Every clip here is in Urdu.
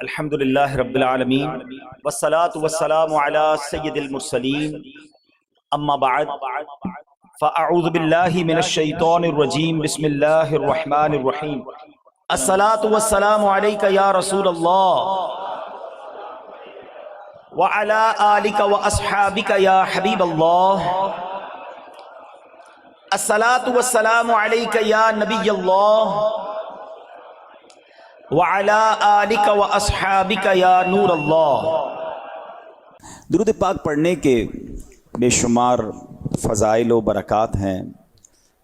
الحمد للہ رب العالمین والصلاة والسلام علی سید المرسلین اما بعد فاعوذ باللہ من الشیطان الرجیم بسم اللہ الرحمن الرحیم الصلاة والسلام علیک یا رسول اللہ وعلی آلک واصحابک یا حبیب اللہ الصلاة والسلام علیک یا نبی اللہ وَعَلَىٰ آلِكَ وَأَصْحَابِكَ يَا نُورَ اللَّهِ۔ درود پاک پڑھنے کے بے شمار فضائل و برکات ہیں۔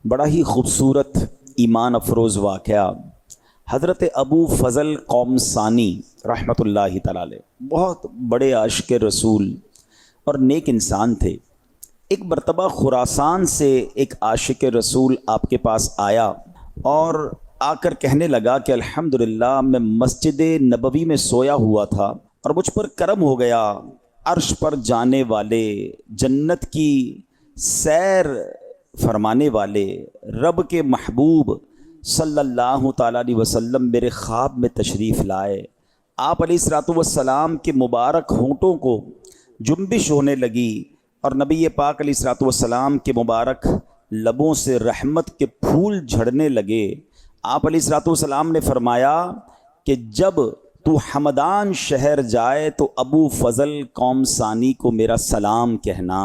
بڑا ہی خوبصورت ایمان افروز واقعہ حضرت ابو فضل قومسانی رحمۃ اللہ تعالی علیہ بہت بڑے عاشق رسول اور نیک انسان تھے۔ ایک مرتبہ خراسان سے ایک عاشق رسول آپ کے پاس آیا اور آ کر کہنے لگا کہ الحمدللہ میں مسجد نبوی میں سویا ہوا تھا اور مجھ پر کرم ہو گیا، عرش پر جانے والے، جنت کی سیر فرمانے والے رب کے محبوب صلی اللہ تعالیٰ علیہ وسلم میرے خواب میں تشریف لائے۔ آپ علیہ الصلوۃ والسلام کے مبارک ہونٹوں کو جنبش ہونے لگی اور نبی پاک علیہ الصلوۃ والسلام کے مبارک لبوں سے رحمت کے پھول جھڑنے لگے۔ آپ علیہ الصلوۃ والسلام نے فرمایا کہ جب تو حمدان شہر جائے تو ابو فضل قومسانی کو میرا سلام کہنا۔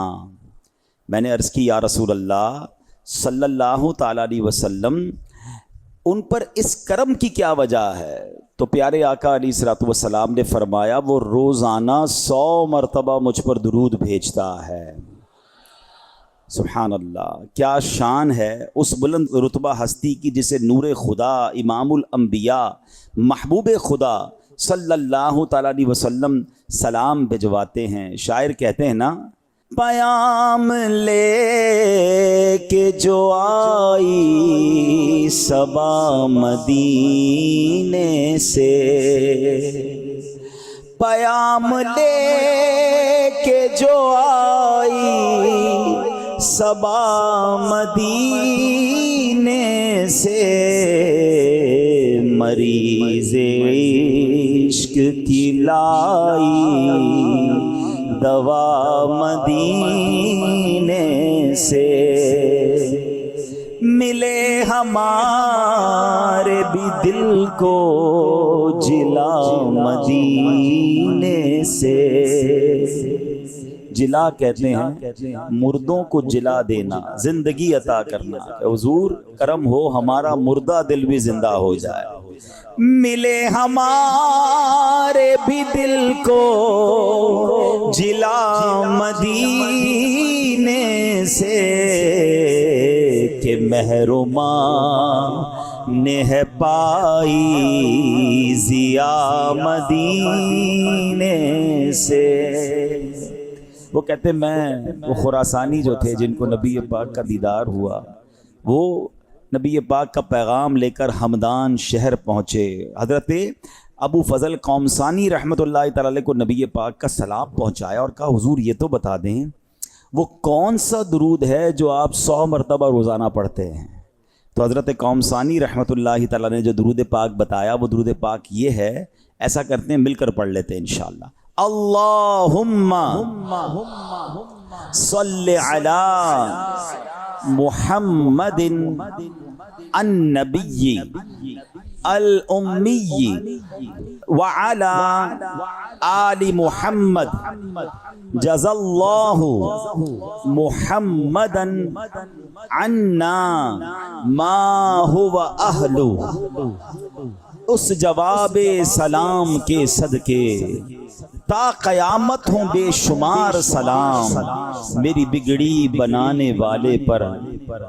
میں نے عرض کی یا رسول اللہ صلی اللہ تعالیٰ علیہ وسلم ان پر اس کرم کی کیا وجہ ہے؟ تو پیارے آقا علیہ الصلوۃ والسلام نے فرمایا وہ روزانہ 100 مرتبہ مجھ پر درود بھیجتا ہے۔ سبحان اللہ، کیا شان ہے اس بلند رتبہ ہستی کی جسے نور خدا، امام الانبیاء، محبوب خدا صلی اللہ تعالیٰ علیہ وسلم سلام بھجواتے ہیں۔ شاعر کہتے ہیں نا، پیام لے کے جو آئی صبا مدینے سے، پیام لے کے جو آئی صبا مدینے سے، مریض عشق کی لائی دوا مدینے سے، ملے ہمارے بھی دل کو جلا مدینے سے۔ جلا کہتے ہیں مردوں کو جلا دینا، زندگی عطا کرنا۔ حضور کرم ہو ہمارا مردہ دل بھی زندہ ہو جائے۔ ملے ہمارے بھی دل کو جلا مدینے سے، کہ محروماں نے ہے پائی ضیا مدینے سے۔ وہ کہتے وہ خراسانی جو تھے جن کو نبی پاک کا دیدار ہوا، وہ نبی پاک کا پیغام لے کر ہمدان شہر پہنچے۔ حضرت ابو فضل قومسانی رحمۃ اللہ تعالی علیہ کو نبی پاک کا سلام پہنچایا اور کہا حضور یہ تو بتا دیں وہ کون سا درود ہے جو آپ 100 مرتبہ روزانہ پڑھتے ہیں؟ تو حضرت قومسانی رحمۃ اللہ تعالی نے جو درود پاک بتایا وہ درود پاک یہ ہے۔ ایسا کرتے ہیں، مل کر پڑھ لیتے ہیں انشاءاللہ۔ اللہم صلی علی محمد النبی الامی وعلی آل محمد جزا اللہ محمدا عنا ما هو اہلو۔ اس جواب سلام کے صدقے تا قیامت ہوں بے شمار سلام، میری بگڑی بنانے والے پر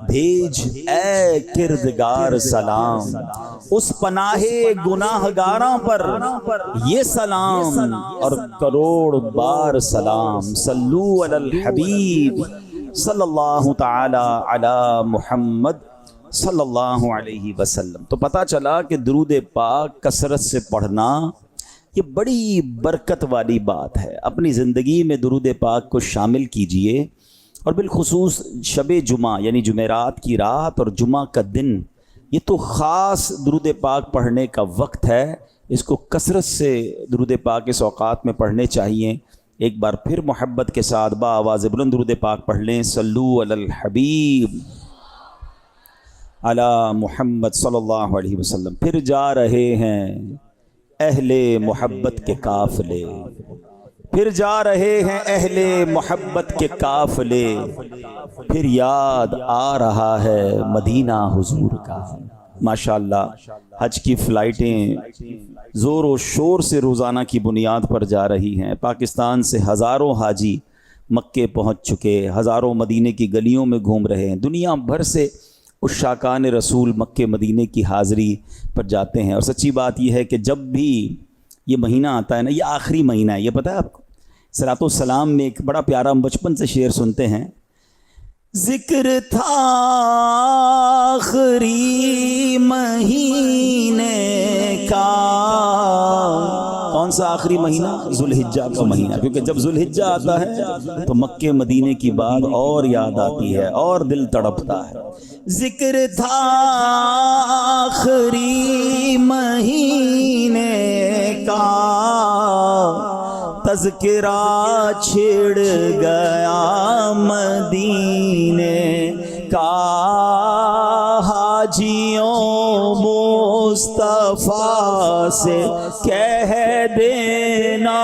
بھیج اے کردگار سلام، اس پناہ گناہ گاراں پر یہ سلام اور کروڑ بار سلام۔ صلو علی الحبیب صلی اللہ تعالی علی محمد صلی اللہ علیہ وسلم۔ تو پتہ چلا کہ درود پاک کثرت سے پڑھنا یہ بڑی برکت والی بات ہے۔ اپنی زندگی میں درود پاک کو شامل کیجئے، اور بالخصوص شب جمعہ یعنی جمعرات کی رات اور جمعہ کا دن، یہ تو خاص درود پاک پڑھنے کا وقت ہے۔ اس کو کثرت سے درود پاک اس اوقات میں پڑھنے چاہیے۔ ایک بار پھر محبت کے ساتھ با آواز بلند درود پاک پڑھ لیں۔ صلو علی الحبیب علی محمد صلی اللہ علیہ وسلم۔ پھر جا رہے ہیں اہل محبت کے قافلے، پھر جا رہے ہیں اہل محبت کے قافلے، پھر یاد آ رہا ہے مدینہ حضور کا۔ ماشاءاللہ حج کی فلائٹیں زور و شور سے روزانہ کی بنیاد پر جا رہی ہیں۔ پاکستان سے ہزاروں حاجی مکے پہنچ چکے، ہزاروں مدینے کی گلیوں میں گھوم رہے ہیں۔ دنیا بھر سے عشاقان رسول مکے مدینے کی حاضری پر جاتے ہیں۔ اور سچی بات یہ ہے کہ جب بھی یہ مہینہ آتا ہے نا، یہ آخری مہینہ ہے، یہ پتہ ہے آپ کو۔ صلاۃ والسلام میں ایک بڑا پیارا، ہم بچپن سے شعر سنتے ہیں، ذکر تھا آخری مہینے کا۔ کون سا آخری مہینہ؟ ذوالحجہ کا مہینہ، کیونکہ جب ذوالحجہ آتا ہے تو مکے مدینے کی بات اور یاد آتی ہے اور دل تڑپتا ہے۔ ذکر تھا آخری مہینے کا، تذکرہ چھڑ گیا مدینے کا، حاجیوں مصطفیٰ سے کہہ دینا،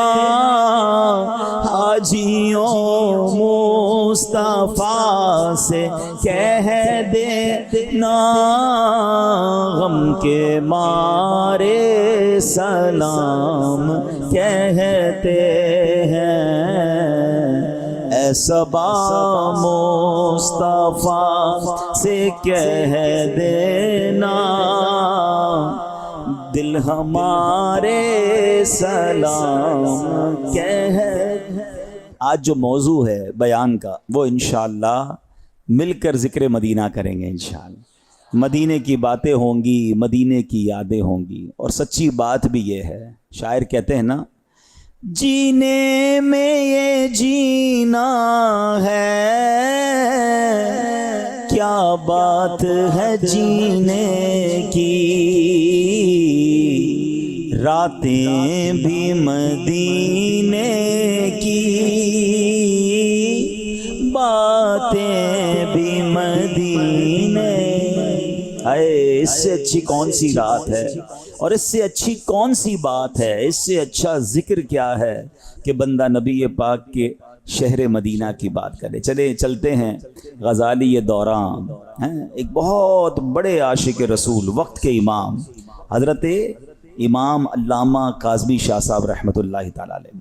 حاجیوں مصطفیٰ سے کہہ دینا، غم کے مارے سلام کہتے ہیں، اے صبا مصطفیٰ سے کہہ دینا، دل ہمارے سلام کہہ۔ آج جو موضوع ہے بیان کا وہ انشاءاللہ مل کر ذکر مدینہ کریں گے انشاءاللہ۔ مدینے کی باتیں ہوں گی، مدینے کی یادیں ہوں گی۔ اور سچی بات بھی یہ ہے، شاعر کہتے ہیں نا، جینے میں یہ جینا ہے، کیا بات ہے جینے کی، راتیں بھی مدینے کی، باتیں بھی مدینے۔ اے اس سے اچھی کون سی رات ہے، اور اس سے اچھی کون سی بات ہے، اس سے اچھا ذکر کیا ہے کہ بندہ نبی پاک کے شہر مدینہ کی بات کرے۔ چلتے ہیں غزالی دوراں، ایک بہت بڑے عاشق رسول، وقت کے امام حضرت امام علامہ کاظمی شاہ صاحب رحمۃ اللہ تعالی علیہ۔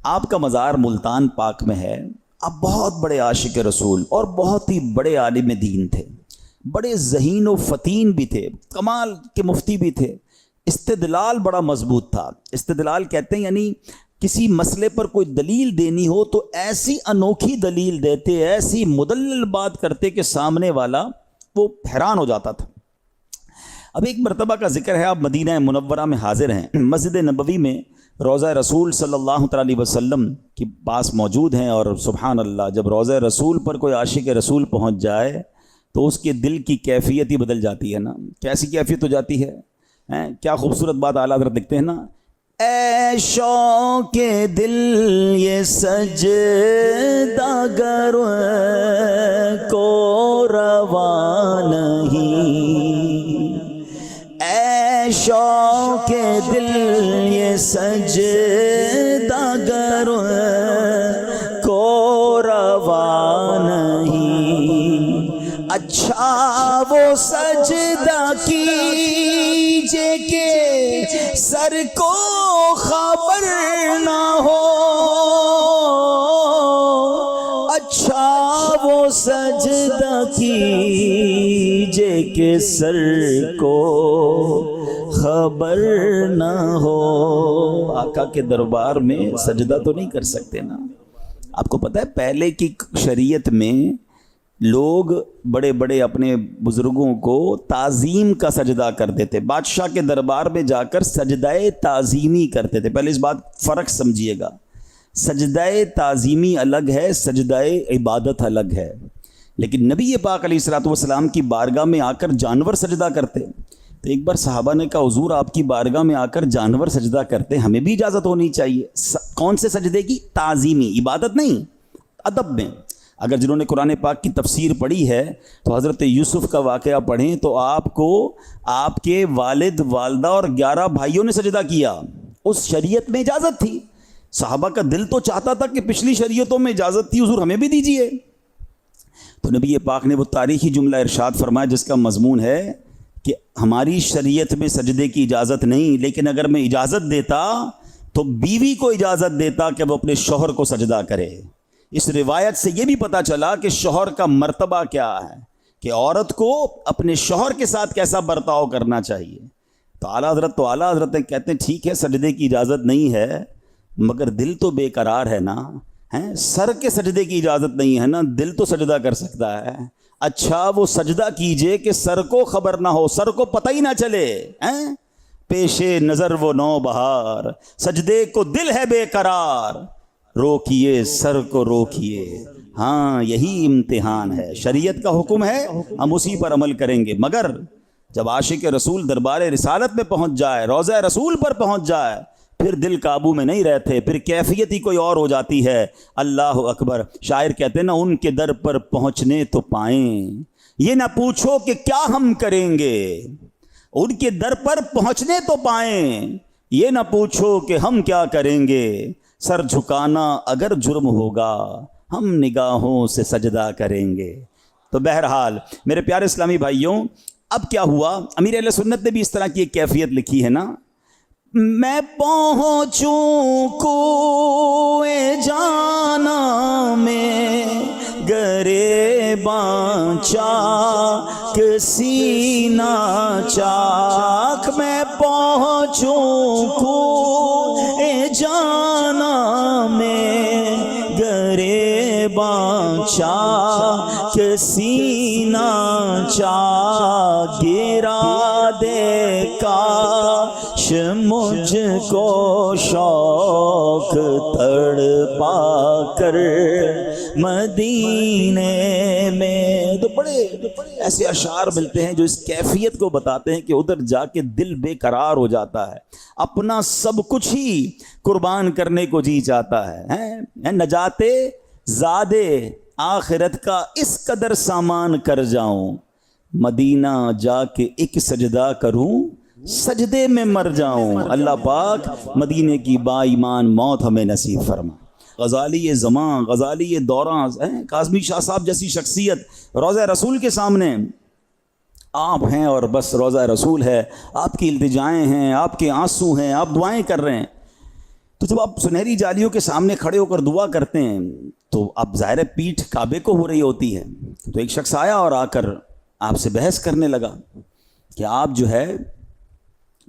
آپ کا مزار ملتان پاک میں ہے۔ آپ بہت بڑے عاشق رسول اور بہت ہی بڑے عالم دین تھے، بڑے ذہین و فتین بھی تھے، کمال کے مفتی بھی تھے۔ استدلال بڑا مضبوط تھا۔ استدلال کہتے ہیں یعنی کسی مسئلے پر کوئی دلیل دینی ہو تو ایسی انوکھی دلیل دیتے، ایسی مدلل بات کرتے کہ سامنے والا وہ حیران ہو جاتا تھا۔ اب ایک مرتبہ کا ذکر ہے، آپ مدینہ منورہ میں حاضر ہیں، مسجد نبوی میں روضہ رسول صلی اللہ تعالی علیہ وسلم کے پاس موجود ہیں، اور سبحان اللہ جب روضہ رسول پر کوئی عاشق رسول پہنچ جائے تو اس کے دل کی کیفیت ہی بدل جاتی ہے نا۔ کیسی کیفیت ہو جاتی ہے؟ کیا خوبصورت بات اعلیٰ حضرت لکھتے ہیں نا، اے شوق دل یہ سجدہ گر کو روا نہیں، اے شوق دل یہ سجدہ گر کو روا نہیں، اچھا وہ سجدہ کیجے کہ سر کو خبر نہ ہو، اچھا وہ سجدہ کیجے کہ سر کو خبر نہ ہو۔ آقا کے دربار میں سجدہ تو نہیں کر سکتے نا۔ آپ کو پتہ ہے پہلے کی شریعت میں لوگ بڑے بڑے اپنے بزرگوں کو تعظیم کا سجدہ کرتے تھے، بادشاہ کے دربار میں جا کر سجدہ تعظیمی کرتے تھے۔ پہلے اس بات فرق سمجھیے گا، سجدہ تعظیمی الگ ہے، سجدہ عبادت الگ ہے۔ لیکن نبی پاک علیہ الصلوۃ والسلام کی بارگاہ میں آ کر جانور سجدہ کرتے، تو ایک بار صحابہ نے کہا حضور آپ کی بارگاہ میں آ کر جانور سجدہ کرتے ہیں، ہمیں بھی اجازت ہونی چاہیے۔ کون سے سجدے کی؟ تعظیمی، عبادت نہیں، ادب میں۔ اگر جنہوں نے قرآن پاک کی تفسیر پڑھی ہے تو حضرت یوسف کا واقعہ پڑھیں تو آپ کو آپ کے والد والدہ اور 11 بھائیوں نے سجدہ کیا، اس شریعت میں اجازت تھی۔ صحابہ کا دل تو چاہتا تھا کہ پچھلی شریعتوں میں اجازت تھی، حضور ہمیں بھی دیجیے۔ تو نبی پاک نے وہ تاریخی جملہ ارشاد فرمایا جس کا مضمون ہے کہ ہماری شریعت میں سجدے کی اجازت نہیں، لیکن اگر میں اجازت دیتا تو بیوی کو اجازت دیتا کہ وہ اپنے شوہر کو سجدہ کرے۔ اس روایت سے یہ بھی پتہ چلا کہ شوہر کا مرتبہ کیا ہے، کہ عورت کو اپنے شوہر کے ساتھ کیسا برتاؤ کرنا چاہیے۔ تو اعلیٰ حضرت کہتے ہیں ٹھیک ہے سجدے کی اجازت نہیں ہے، مگر دل تو بے قرار ہے نا، سر کے سجدے کی اجازت نہیں ہے نا، دل تو سجدہ کر سکتا ہے۔ اچھا وہ سجدہ کیجئے کہ سر کو خبر نہ ہو، سر کو پتہ ہی نہ چلے، پیشے نظر وہ نو بہار، سجدے کو دل ہے بے قرار، روکیے سر کو روکیے۔ ہاں یہی امتحان ہے، شریعت کا حکم ہے، ہم اسی پر عمل کریں گے، مگر جب عاشق رسول دربار رسالت میں پہنچ جائے، روضہ رسول پر پہنچ جائے، پھر دل قابو میں نہیں رہتے، پھر کیفیت ہی کوئی اور ہو جاتی ہے۔ اللہ اکبر۔ شاعر کہتے ہیں نا، ان کے در پر پہنچنے تو پائیں، یہ نہ پوچھو کہ کیا ہم کریں گے۔ ان کے در پر پہنچنے تو پائیں، یہ نہ پوچھو کہ ہم کیا کریں گے۔ سر جھکانا اگر جرم ہوگا، ہم نگاہوں سے سجدہ کریں گے۔ تو بہرحال میرے پیارے اسلامی بھائیوں، اب کیا ہوا؟ امیر اہل سنت نے بھی اس طرح کی ایک کیفیت لکھی ہے نا، میں پہنچوں کوئے جانا میں گریباں چاک سینہ چاک، میں پہنچوں کوئے جانا میں گریباں چاک سینہ چاک، گرا دے کاش مجھ کو شوق تڑپا کر مدینے میں۔ تو بڑے ایسے اشعار ملتے ہیں جو اس کیفیت کو بتاتے ہیں کہ ادھر جا کے دل بے قرار ہو جاتا ہے، اپنا سب کچھ ہی قربان کرنے کو جی چاہتا ہے۔ نجات زادے آخرت کا اس قدر سامان کر جاؤں، مدینہ جا کے ایک سجدہ کروں، سجدے میں مر جاؤں۔ اللہ پاک مدینے کی با ایمان موت ہمیں نصیب فرما۔ غزالی زمان، غزالی دوراں، کاظمی شاہ صاحب جیسی شخصیت روضہ رسول کے سامنے آپ ہیں اور بس روضہ رسول ہے، آپ کی التجائیں ہیں، آپ کے آنسو ہیں، آپ دعائیں کر رہے ہیں۔ تو جب آپ سنہری جالیوں کے سامنے کھڑے ہو کر دعا کرتے ہیں تو اب ظاہر پیٹھ کعبے کو ہو رہی ہوتی ہے۔ تو ایک شخص آیا اور آ کر آپ سے بحث کرنے لگا کہ آپ جو ہے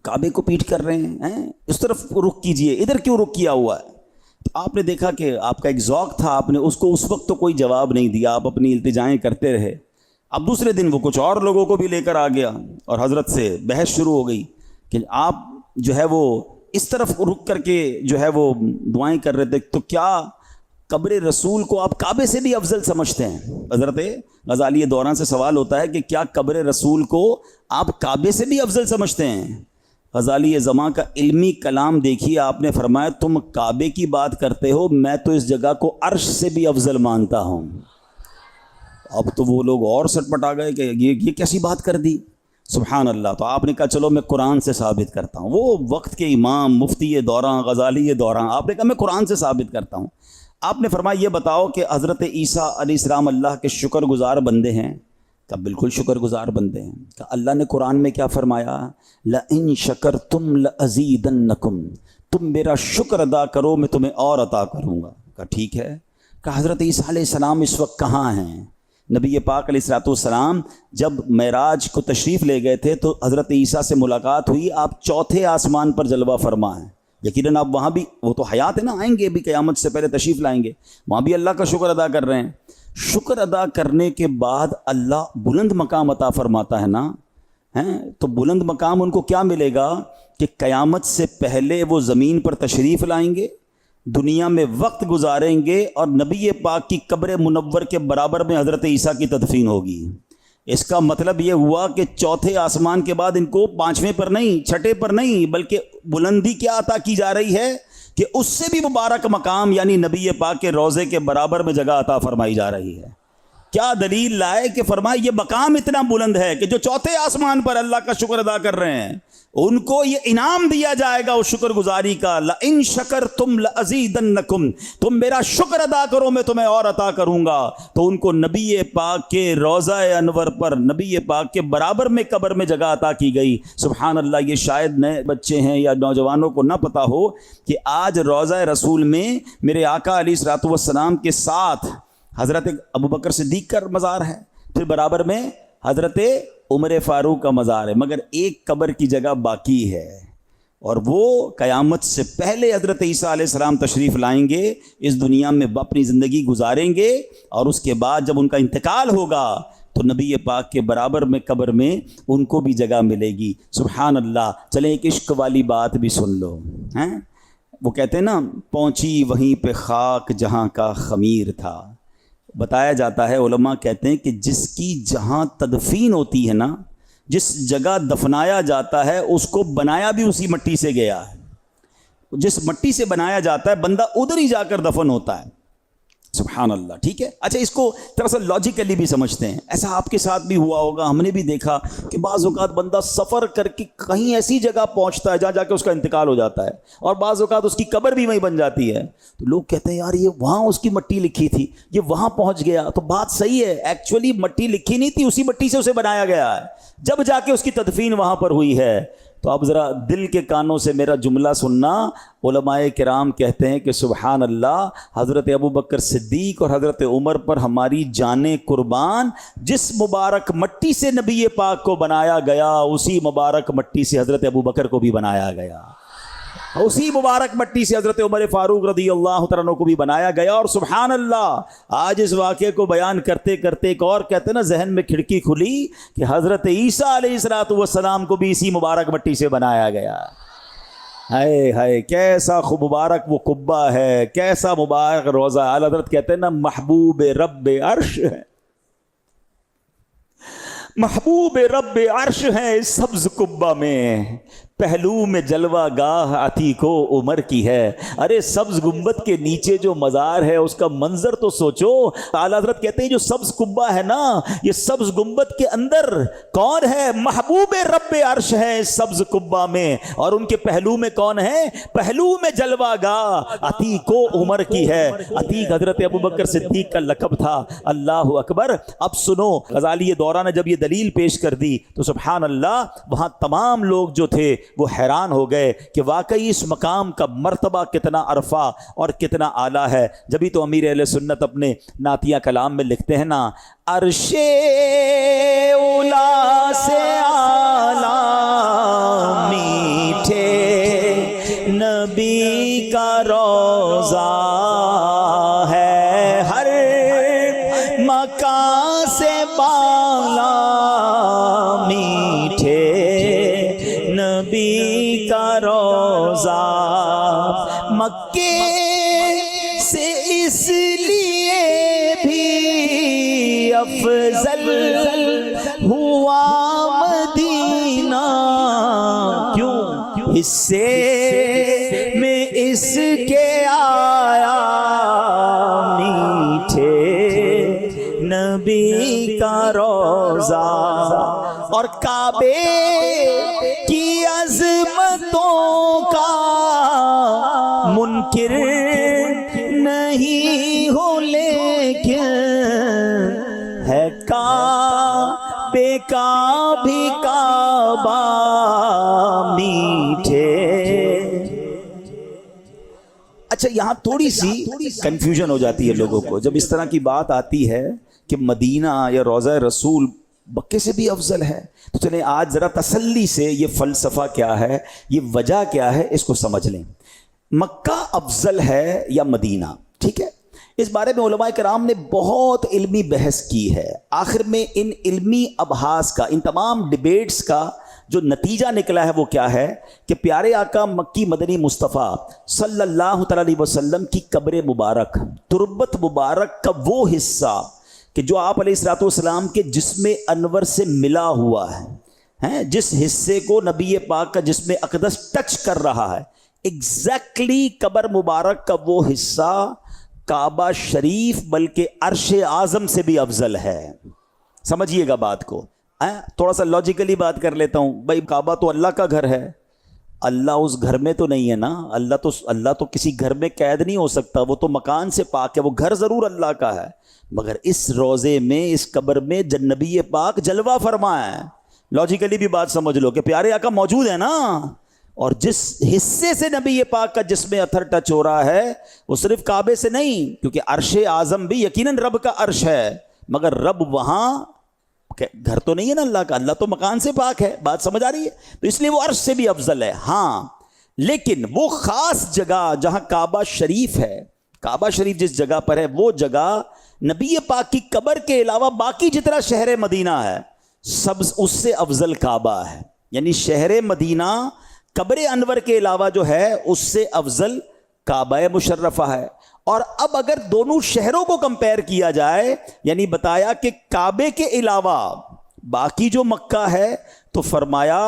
کعبے کو پیٹھ کر رہے ہیں، اس طرف رخ کیجئے، ادھر کیوں رخ کیا ہوا ہے؟ تو آپ نے دیکھا کہ آپ کا ایک ذوق تھا، آپ نے اس کو اس وقت تو کوئی جواب نہیں دیا، آپ اپنی التجائیں کرتے رہے۔ اب دوسرے دن وہ کچھ اور لوگوں کو بھی لے کر آ گیا اور حضرت سے بحث شروع ہو گئی کہ آپ جو ہے وہ اس طرف رخ کر کے جو ہے وہ دعائیں کر رہے تھے، تو کیا قبر رسول کو آپ کعبے سے بھی افضل سمجھتے ہیں؟ حضرت غزالی دوراں سے سوال ہوتا ہے کہ کیا قبر رسول کو آپ کعبے سے بھی افضل سمجھتے ہیں؟ غزالی زمان کا علمی کلام دیکھیے، آپ نے فرمایا تم کعبے کی بات کرتے ہو، میں تو اس جگہ کو عرش سے بھی افضل مانتا ہوں۔ اب تو وہ لوگ اور سٹ پٹا گئے کہ یہ کیسی بات کر دی، سبحان اللہ۔ تو آپ نے کہا چلو میں قرآن سے ثابت کرتا ہوں۔ وہ وقت کے امام مفتی دوراں غزالی دوراں، آپ نے کہا میں قرآن سے ثابت کرتا ہوں۔ آپ نے فرمایا یہ بتاؤ کہ حضرت عیسیٰ علیہ السلام اللہ کے شکر گزار بندے ہیں؟ کہا بالکل شکر گزار بندے ہیں۔ کہا اللہ نے قرآن میں کیا فرمایا؟ لَإِن شَكَرْتُمْ لَأَزِيدَنَّكُمْ، تم میرا شکر ادا کرو میں تمہیں اور عطا کروں گا۔ کہا ٹھیک ہے۔ کہا حضرت عیسیٰ علیہ السلام اس وقت کہاں ہیں؟ نبی پاک علیہ السلام جب معراج کو تشریف لے گئے تھے تو حضرت عیسیٰ سے ملاقات ہوئی، آپ چوتھے آسمان پر جلوہ فرما ہیں۔ یقیناً آپ وہاں بھی، وہ تو حیات ہے نا، آئیں گے بھی، قیامت سے پہلے تشریف لائیں گے، وہاں بھی اللہ کا شکر ادا کر رہے ہیں۔ شکر ادا کرنے کے بعد اللہ بلند مقام عطا فرماتا ہے نا، تو بلند مقام ان کو کیا ملے گا کہ قیامت سے پہلے وہ زمین پر تشریف لائیں گے، دنیا میں وقت گزاریں گے، اور نبی پاک کی قبر منور کے برابر میں حضرت عیسیٰ کی تدفین ہوگی۔ اس کا مطلب یہ ہوا کہ چوتھے آسمان کے بعد ان کو پانچویں پر نہیں، چھٹے پر نہیں، بلکہ بلندی کیا عطا کی جا رہی ہے کہ اس سے بھی مبارک مقام یعنی نبی پاک کے روضے کے برابر میں جگہ عطا فرمائی جا رہی ہے۔ کیا دلیل لائے کہ فرمائے یہ مقام اتنا بلند ہے کہ جو چوتھے آسمان پر اللہ کا شکر ادا کر رہے ہیں ان کو یہ انعام دیا جائے گا اس شکر گزاری کا، لَإِن شَكَرْتُمْ لَأَزِيدَنَّكُمْ، تم میرا شکر ادا کرو میں تمہیں اور عطا کروں گا۔ تو ان کو نبی پاک کے روضہ انور پر نبی پاک کے برابر میں قبر میں جگہ عطا کی گئی۔ سبحان اللہ، یہ شاید نئے بچے ہیں یا نوجوانوں کو نہ پتہ ہو کہ آج روضہ رسول میں میرے آقا علیہ الصلوۃ والسلام کے ساتھ حضرت ابوبکر صدیق کا مزار ہے، پھر برابر میں حضرت عمر فاروق کا مزار ہے، مگر ایک قبر کی جگہ باقی ہے، اور وہ قیامت سے پہلے حضرت عیسیٰ علیہ السلام تشریف لائیں گے، اس دنیا میں اپنی زندگی گزاریں گے، اور اس کے بعد جب ان کا انتقال ہوگا تو نبی پاک کے برابر میں قبر میں ان کو بھی جگہ ملے گی۔ سبحان اللہ۔ چلیں ایک عشق والی بات بھی سن لو، ہیں وہ کہتے ہیں نا، پہنچی وہیں پہ خاک جہاں کا خمیر تھا۔ بتایا جاتا ہے، علماء کہتے ہیں کہ جس کی جہاں تدفین ہوتی ہے نا، جس جگہ دفنایا جاتا ہے اس کو بنایا بھی اسی مٹی سے گیا ہے، جس مٹی سے بنایا جاتا ہے بندہ ادھر ہی جا کر دفن ہوتا ہے۔ سبحان اللہ، ٹھیک ہے۔ اچھا، اس کو تھوڑا سا لاجیکلی بھی سمجھتے ہیں۔ ایسا آپ کے ساتھ بھی ہوا ہوگا، ہم نے بھی دیکھا کہ بعض اوقات بندہ سفر کر کے کہیں ایسی جگہ پہنچتا ہے جہاں جا کے اس کا انتقال ہو جاتا ہے، اور بعض اوقات اس کی قبر بھی وہیں بن جاتی ہے، تو لوگ کہتے ہیں یار یہ وہاں اس کی مٹی لکھی تھی، یہ وہاں پہنچ گیا۔ تو بات صحیح ہے، ایکچولی مٹی لکھی نہیں تھی، اسی مٹی سے اسے بنایا گیا ہے، جب جا کے اس کی تدفین وہاں پر ہوئی ہے۔ تو اب ذرا دل کے کانوں سے میرا جملہ سننا۔ علماء کرام کہتے ہیں کہ سبحان اللہ، حضرت ابوبکر صدیق اور حضرت عمر پر ہماری جانیں قربان، جس مبارک مٹی سے نبی پاک کو بنایا گیا اسی مبارک مٹی سے حضرت ابوبکر کو بھی بنایا گیا، اسی مبارک مٹی سے حضرت عمر فاروق رضی اللہ تعالیٰ عنہ کو بھی بنایا گیا۔ اور سبحان اللہ، آج اس واقعے کو بیان کرتے کرتے ایک اور کہتے ہیں نا ذہن میں کھڑکی کھلی کہ حضرت عیسیٰ علیہ الصلوۃ والسلام کو بھی اسی مبارک مٹی سے بنایا گیا۔ ہائے ہائے، کیسا خوب مبارک وہ قبہ ہے، کیسا مبارک روضہ۔ اعلی حضرت کہتے ہیں نا محبوب رب عرش ہے، محبوب رب عرش ہے اس سبز قبہ میں، پہلو میں جلوہ گاہ عتیق و عمر کی ہے۔ ارے سبز گنبد کے نیچے جو مزار ہے اس کا منظر تو سوچو۔ اعلیٰ حضرت کہتے ہیں جو سبز قبہ ہے نا، یہ سبز گنبد کے اندر کون ہے؟ محبوب رب عرش ہے اس سبز قبہ میں، اور ان کے پہلو میں کون ہے؟ پہلو میں جلوہ گاہ عتیق و عمر کی ہے۔ عتیق حضرت ابوبکر صدیق کا لقب تھا۔ اللہ اکبر۔ اب سنو، غزالی دورہ نے جب یہ دلیل پیش کر دی تو سبحان اللہ، وہاں تمام لوگ جو تھے وہ حیران ہو گئے کہ واقعی اس مقام کا مرتبہ کتنا عرفہ اور کتنا اعلیٰ ہے۔ جبھی تو امیر اہل سنت اپنے نعتیہ کلام میں لکھتے ہیں نا، عرش اولا سے اعلیٰ میٹھے نبی کا روضہ ہے، ہر مکان سے بالا میٹھے نبی کا روضہ، مکے سے اس لیے بھی افضل ہوا مدینہ، کیوں؟ حصے میں اس کے آیا میٹھے نبی کا روضہ، اور کعبے کی عظمتوں کا منکر نہیں ہو، لیکن ہے کعبے کا بھی کعبہ میٹھے۔ اچھا، یہاں تھوڑی سی کنفیوژن ہو جاتی ہے لوگوں کو جب اس طرح کی بات آتی ہے کہ مدینہ یا روضہ رسول مکے سے بھی افضل ہے۔ تو چلیں آج ذرا تسلی سے یہ فلسفہ کیا ہے، یہ وجہ کیا ہے، اس کو سمجھ لیں۔ مکہ افضل ہے یا مدینہ؟ ٹھیک ہے، اس بارے میں علماء کرام نے بہت علمی بحث کی ہے۔ آخر میں ان علمی ابحاث کا، ان تمام ڈیبیٹس کا جو نتیجہ نکلا ہے وہ کیا ہے کہ پیارے آقا مکی مدنی مصطفیٰ صلی اللہ تعالی علیہ وسلم کی قبر مبارک، تربت مبارک کا وہ حصہ کہ جو آپ علیہ الصلوۃ والسلام کے جسم انور سے ملا ہوا ہے، جس حصے کو نبی پاک کا جسم اقدس ٹچ کر رہا ہے، ایگزیکٹلی قبر مبارک کا وہ حصہ کعبہ شریف بلکہ عرش اعظم سے بھی افضل ہے۔ سمجھیے گا بات کو، تھوڑا سا لاجیکلی بات کر لیتا ہوں۔ بھائی کعبہ تو اللہ کا گھر ہے، اللہ اس گھر میں تو نہیں ہے نا، اللہ تو کسی گھر میں قید نہیں ہو سکتا، وہ تو مکان سے پاک ہے، وہ گھر ضرور اللہ کا ہے، مگر اس روضے میں، اس قبر میں نبی پاک جلوہ فرمایا ہے۔ لاجیکلی بھی بات سمجھ لو کہ پیارے آقا موجود ہے نا، اور جس حصے سے نبی پاک کا جسم اطہر ٹچ ہو رہا ہے وہ صرف کعبے سے نہیں، کیونکہ عرش اعظم بھی یقیناً رب کا عرش ہے، مگر رب وہاں گھر تو نہیں ہے نا اللہ کا، اللہ تو مکان سے پاک ہے، بات سمجھ آ رہی ہے؟ تو اس لیے وہ عرش سے بھی افضل ہے۔ ہاں لیکن وہ خاص جگہ جہاں کعبہ شریف ہے، کعبہ شریف جس جگہ پر ہے، وہ جگہ نبی پاک کی قبر کے علاوہ باقی جتنا شہر مدینہ ہے سب اس سے افضل کعبہ ہے، یعنی شہر مدینہ قبر انور کے علاوہ جو ہے اس سے افضل کعبہ مشرفہ ہے۔ اور اب اگر دونوں شہروں کو کمپیر کیا جائے، یعنی بتایا کہ کعبے کے علاوہ باقی جو مکہ ہے، تو فرمایا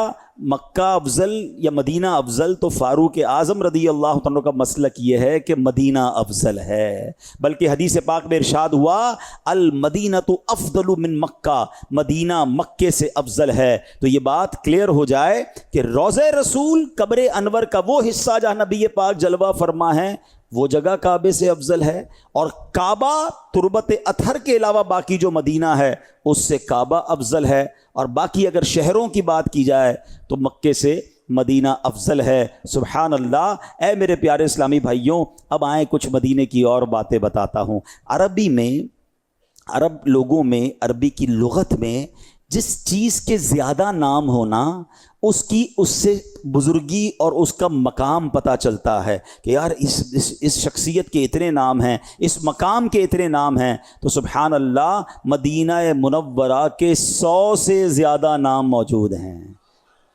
مکہ افضل یا مدینہ افضل، تو فاروق اعظم رضی اللہ عنہ کا مسلک یہ ہے کہ مدینہ افضل ہے، بلکہ حدیث پاک میں ارشاد ہوا المدینۃ افضل من مکہ، مدینہ مکے سے افضل ہے۔ تو یہ بات کلیئر ہو جائے کہ روضہ رسول قبر انور کا وہ حصہ جہاں نبی پاک جلوہ فرما ہے وہ جگہ کعبے سے افضل ہے، اور کعبہ تربت اطہر کے علاوہ باقی جو مدینہ ہے اس سے کعبہ افضل ہے، اور باقی اگر شہروں کی بات کی جائے تو مکے سے مدینہ افضل ہے۔ سبحان اللہ۔ اے میرے پیارے اسلامی بھائیوں، اب آئیں کچھ مدینے کی اور باتیں بتاتا ہوں۔ عربی میں، عرب لوگوں میں، عربی کی لغت میں جس چیز کے زیادہ نام ہونا اس کی اس سے بزرگی اور اس کا مقام پتہ چلتا ہے کہ یار اس شخصیت کے اتنے نام ہیں، اس مقام کے اتنے نام ہیں۔ تو سبحان اللہ، مدینہ منورہ کے 100 سے زیادہ نام موجود ہیں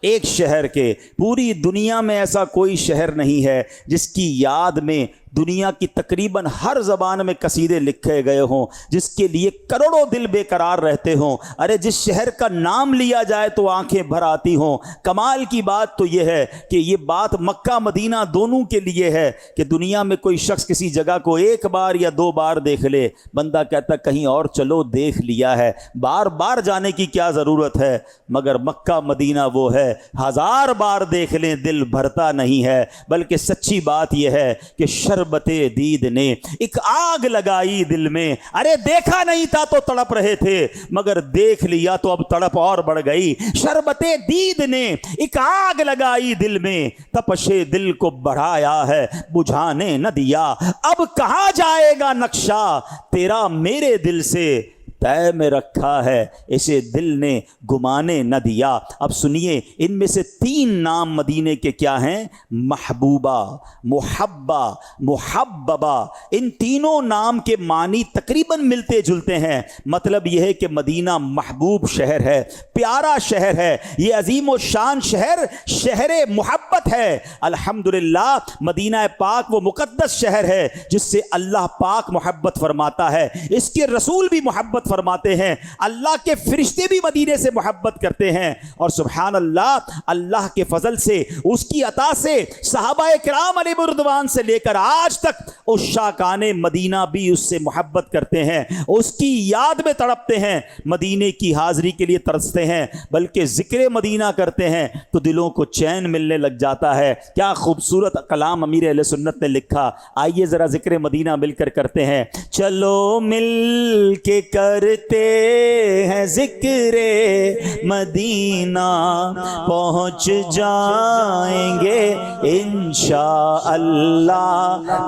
ایک شہر کے۔ پوری دنیا میں ایسا کوئی شہر نہیں ہے جس کی یاد میں دنیا کی تقریباً ہر زبان میں قصیدے لکھے گئے ہوں، جس کے لیے کروڑوں دل بے قرار رہتے ہوں۔ ارے جس شہر کا نام لیا جائے تو آنکھیں بھر آتی ہوں۔ کمال کی بات تو یہ ہے کہ یہ بات مکہ مدینہ دونوں کے لیے ہے کہ دنیا میں کوئی شخص کسی جگہ کو ایک بار یا 2 بار دیکھ لے، بندہ کہتا کہیں اور چلو، دیکھ لیا ہے، بار بار جانے کی کیا ضرورت ہے، مگر مکہ مدینہ وہ ہے 1000 بار دیکھ لیں دل بھرتا نہیں ہے۔ بلکہ سچی بات یہ ہے کہ شربت دید نے ایک آگ لگائی دل میں، ارے دیکھا نہیں تھا تو تڑپ رہے تھے، مگر دیکھ لیا تو اب تڑپ اور بڑھ گئی۔ شربت دید نے ایک آگ لگائی دل میں، تپش دل کو بڑھایا ہے بجھانے نہ دیا، اب کہاں جائے گا نقشہ تیرا میرے دل سے، طے میں رکھا ہے اسے دل نے گمانے نہ دیا۔ اب سنیے، ان میں سے 3 نام مدینے کے کیا ہیں؟ محبوبہ، محبہ، محببہ۔ ان تینوں نام کے معنی تقریباً ملتے جلتے ہیں۔ مطلب یہ ہے کہ مدینہ محبوب شہر ہے، پیارا شہر ہے، یہ عظیم و شان شہر، شہر محبت ہے۔ الحمدللہ، مدینہ پاک وہ مقدس شہر ہے جس سے اللہ پاک محبت فرماتا ہے، اس کے رسول بھی محبت فرماتے ہیں، اللہ کے فرشتے بھی مدینے سے محبت کرتے ہیں، اور سبحان اللہ، اللہ کے فضل سے، اس کی عطا سے، صحابہ کرام علیہ رضوان سے لے کر آج تک عشاقان مدینہ بھی اس سے محبت کرتے ہیں، اس کی یاد میں تڑپتے ہیں، مدینے کی حاضری کے لیے ترستے ہیں، بلکہ ذکر مدینہ کرتے ہیں تو دلوں کو چین ملنے لگ جاتا ہے۔ کیا خوبصورت کلام امیر اہل سنت نے لکھا، آئیے ذرا ذکر مدینہ مل کر کرتے ہیں۔ چلو مل کے کرتے ہیں ذکر مدینہ، پہنچ جائیں گے انشاءاللہ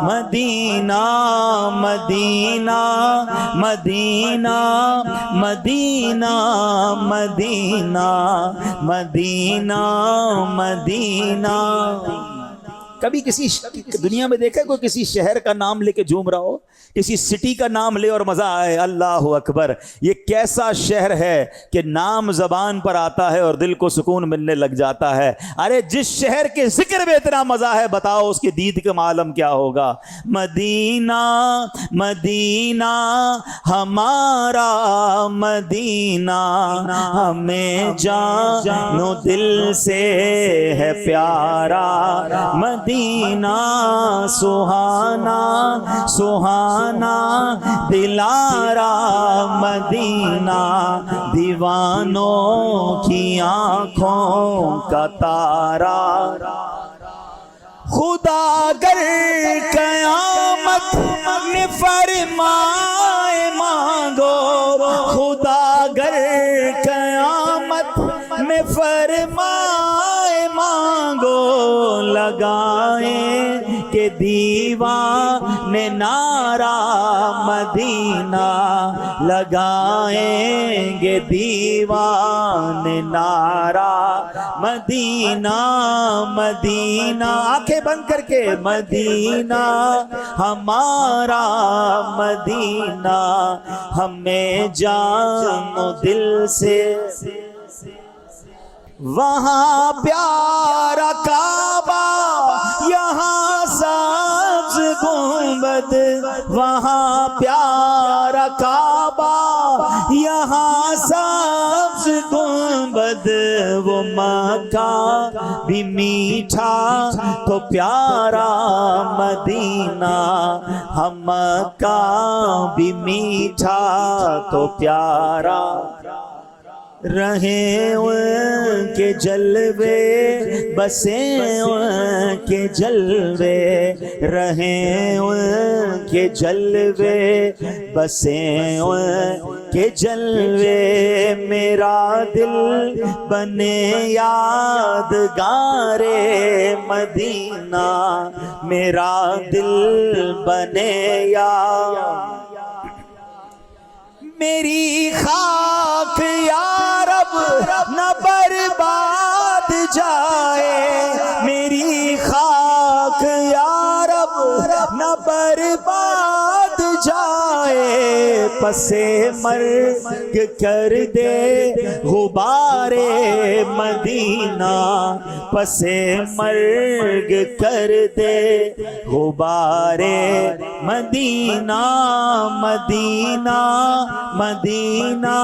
مدینہ، مدینہ، مدینہ، مدینہ، مدینہ، مدینہ، مدینہ۔ کبھی کسی دنیا میں دیکھا کوئی کسی شہر کا نام لے کے جھوم رہا ہو؟ کسی سٹی کا نام لے اور مزہ آئے؟ اللہ اکبر! یہ کیسا شہر ہے کہ نام زبان پر آتا ہے اور دل کو سکون ملنے لگ جاتا ہے۔ ارے جس شہر کے ذکر میں اتنا مزہ ہے، بتاؤ اس کی دید کا عالم کیا ہوگا؟ مدینہ مدینہ ہمارا مدینہ، ہمیں جان و دل سے ہے پیارا مدینہ، سہانا سہانا دلارا مدینہ، دیوانوں کی آنکھوں کا تارا۔ خدا گر قیامت میں فرمائے مانگو، خدا گر قیامت میں فرمائے مانگو، لگائیں کہ دیوانے نعرہ مدینہ، لگائیں گے دیوانے نعرہ مدینہ مدینہ۔ آنکھیں بند کر کے مدینہ ہمارا مدینہ، ہمیں جان و دل سے، وہاں پیارا کعبہ یہاں سبز گنبد، وہاں پیارا کعبہ یہاں سبز گنبد، وہ مکہ بھی میٹھا تو پیارا مدینہ، ہم مکہ بھی میٹھا تو پیارا۔ رہیں ان کے جلوے بسیں ان کے جلوے، رہیں ان کے جلوے بسیں ان کے جلوے، میرا دل بنے یادگار مدینہ، میرا دل بنے یاد، میری خاک یا رب نہ برباد جائے، میری خاک یا رب نہ برباد جائے، پسے مرگ کر دے غبار مدینہ، پسے مرگ کر دے غبار مدینہ مدینہ مدینہ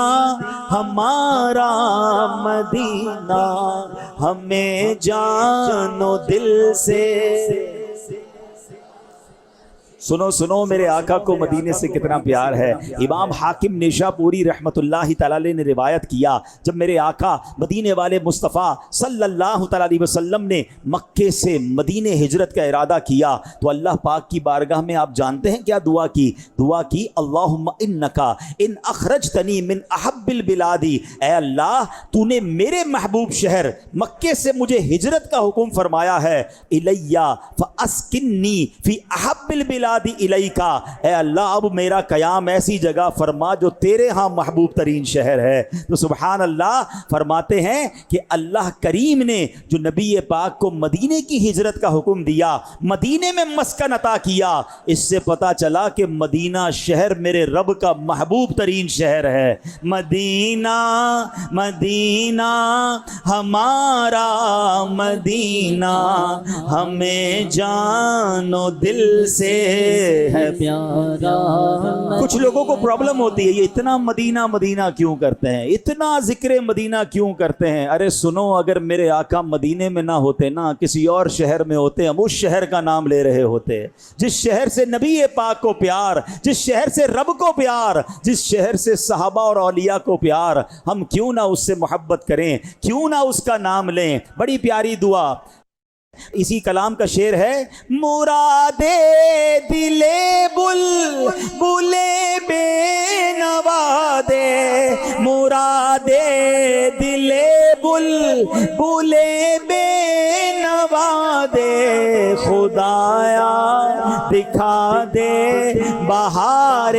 ہمارا مدینہ، ہمیں جان و دل سے۔ سنو سنو میرے آقا کو مدینے سے کتنا پیار ہے۔ امام حاکم نیشاپوری رحمت اللہ تعالی علیہ نے روایت کیا، جب میرے آقا مدینے والے مصطفیٰ صلی اللہ تعالی علیہ وسلم نے مکے سے مدینے ہجرت کا ارادہ کیا تو اللہ پاک کی بارگاہ میں آپ جانتے ہیں کیا دعا کی؟ دعا کی اللہم انکا ان اخرجتنی من احب البلادی، اے اللہ تو نے میرے محبوب شہر مکے سے مجھے ہجرت کا حکم فرمایا ہے، الیہ فاسکنی فی احب البلاد الیکا، اے اللہ اب میرا قیام ایسی جگہ فرما جو تیرے ہاں محبوب ترین شہر ہے۔ تو سبحان اللہ فرماتے ہیں کہ اللہ کریم نے جو نبی پاک کو مدینے کی ہجرت کا حکم دیا، مدینے میں مسکن عطا کیا، اس سے پتا چلا کہ مدینہ شہر میرے رب کا محبوب ترین شہر ہے۔ مدینہ مدینہ ہمارا مدینہ، ہمیں جان و دل سے ہے پیارا۔ کچھ لوگوں کو پرابلم ہوتی ہے، یہ اتنا مدینہ مدینہ کیوں کرتے ہیں، اتنا ذکر مدینہ کیوں کرتے ہیں؟ ارے سنو، اگر میرے آقا مدینے میں نہ ہوتے نا، کسی اور شہر میں ہوتے، ہم اس شہر کا نام لے رہے ہوتے جس شہر سے نبی پاک کو پیار، جس شہر سے رب کو پیار، جس شہر سے صحابہ اور اولیاء کو پیار، ہم کیوں نہ اس سے محبت کریں، کیوں نہ اس کا نام لیں۔ بڑی پیاری دعا، اسی کلام کا شعر ہے، مراد دل بل بے نوا دے، مراد دل بل بے نوا دے، خدایا دکھا دے بہار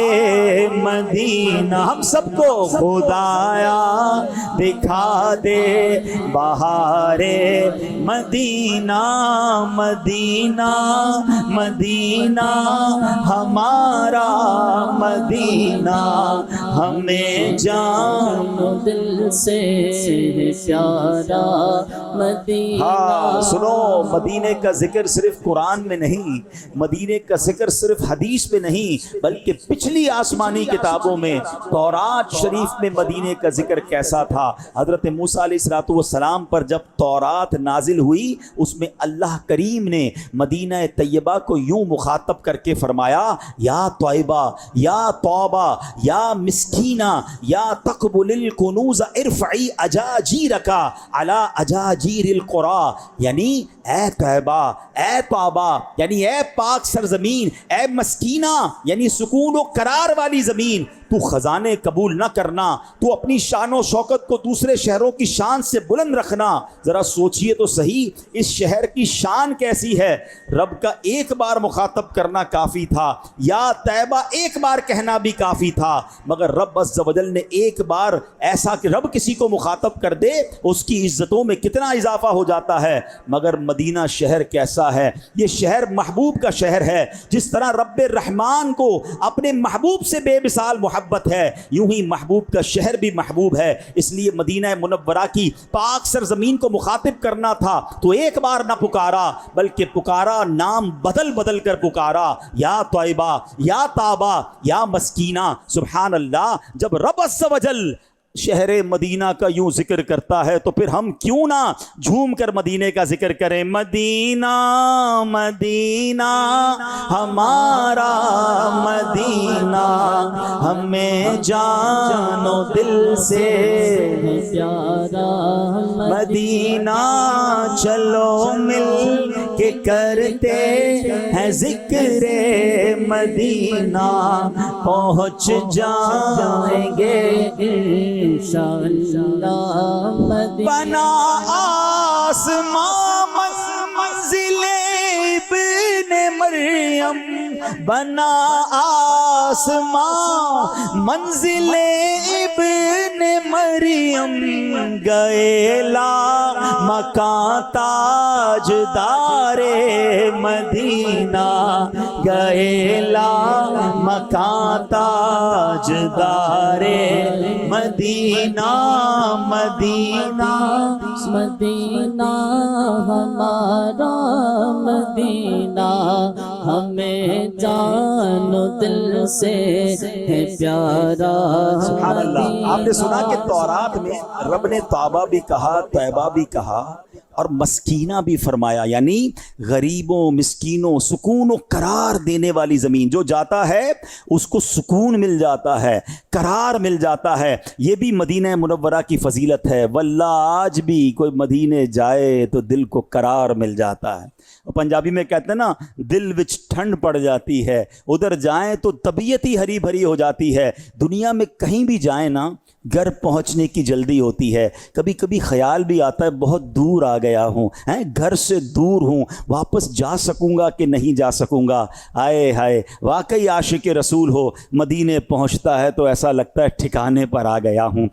مدینہ، ہم سب کو خدایا دکھا دے بہار مدینہ، مدینہ مدینہ ہمارا مدینہ، ہمیں جان دل سے پیارا مدینہ۔ ہاں سنو، مدینے کا ذکر صرف قرآن میں نہیں، مدینے کا ذکر صرف حدیث میں نہیں، بلکہ پچھلی آسمانی کتابوں میں تورات شریف میں مدینے کا ذکر کیسا تھا۔ حضرت موسیٰ علیہ السلام پر جب تورات نازل ہوئی، اس میں اللہ کریم نے مدینہ طیبہ کو یوں مخاطب کر کے فرمایا، یا طیبہ، یا توبہ، یا مسکینہ، یا تقبل الکنوز ارفعی اجاجیرک علی اجاجیر القرى، یعنی اے طیبہ، اے توبہ، یعنی اے پاک سرزمین، اے مسکینہ یعنی سکون و قرار والی زمین، تو خزانے قبول نہ کرنا، تو اپنی شان و شوکت کو دوسرے شہروں کی شان سے بلند رکھنا۔ ذرا سوچئے تو صحیح، اس شہر کی شان کیسی ہے؟ رب کا ایک بار مخاطب کرنا کافی تھا، یا طیبہ ایک بار کہنا بھی کافی تھا، مگر رب عز و جل نے ایک بار ایسا کہ رب کسی کو مخاطب کر دے اس کی عزتوں میں کتنا اضافہ ہو جاتا ہے۔ مگر مدینہ شہر کیسا ہے؟ یہ شہر محبوب کا شہر ہے۔ جس طرح رب الرحمن کو اپنے محبوب سے بے مثال محبت ہے، یوں ہی محبوب کا شہر بھی محبوب ہے۔ اس لیے مدینہ منورہ کی پاک سرزمین کو مخاطب کرنا تھا تو ایک بار نہ پکارا، بلکہ پکارا، نام بدل بدل کر پکارا، یا طیبہ، یا تابہ، یا مسکینہ۔ سبحان اللہ، جب رب عز و جل شہر مدینہ کا یوں ذکر کرتا ہے تو پھر ہم کیوں نہ جھوم کر مدینے کا ذکر کریں؟ مدینہ مدینہ ہمارا مدینہ، ہمیں جان و دل سے پیارا مدینہ، چلو مل کے کرتے ہیں ذکر مدینہ، پہنچ جائیں گے انشاءاللہ مدینہ۔ بنا آسمان منزل ابن مریم، بنا آسمان منزل ابن مریم، گئے لا مکان تاجدار مدینہ، گئے لا مکان تاجدار مدینہ، مدینہ مدینہ ہمارا مدینہ، ہمیں جان و دل سے ہے پیارا سبحان اللہ۔ مدینہ۔ آپ نے سنا کہ تورات میں رب نے توبہ بھی کہا، طیبہ بھی کہا، اور مسکینہ بھی فرمایا، یعنی غریبوں، مسکینوں، سکون و قرار دینے والی زمین۔ جو جاتا ہے اس کو سکون مل جاتا ہے، قرار مل جاتا ہے۔ یہ بھی مدینہ منورہ کی فضیلت ہے۔ واللہ آج بھی کوئی مدینے جائے تو دل کو قرار مل جاتا ہے۔ پنجابی میں کہتے ہیں نا، دل وچ ٹھنڈ پڑ جاتی ہے، ادھر جائیں تو طبیعت ہی ہری بھری ہو جاتی ہے۔ دنیا میں کہیں بھی جائیں نا، گھر پہنچنے کی جلدی ہوتی ہے، کبھی کبھی خیال بھی آتا ہے بہت دور آ گیا ہوں، گھر سے دور ہوں، واپس جا سکوں گا کہ نہیں جا سکوں گا۔ آئے ہائے، واقعی عاشق رسول ہو، مدینے پہنچتا ہے تو ایسا لگتا ہے ٹھکانے پر آ گیا ہوں،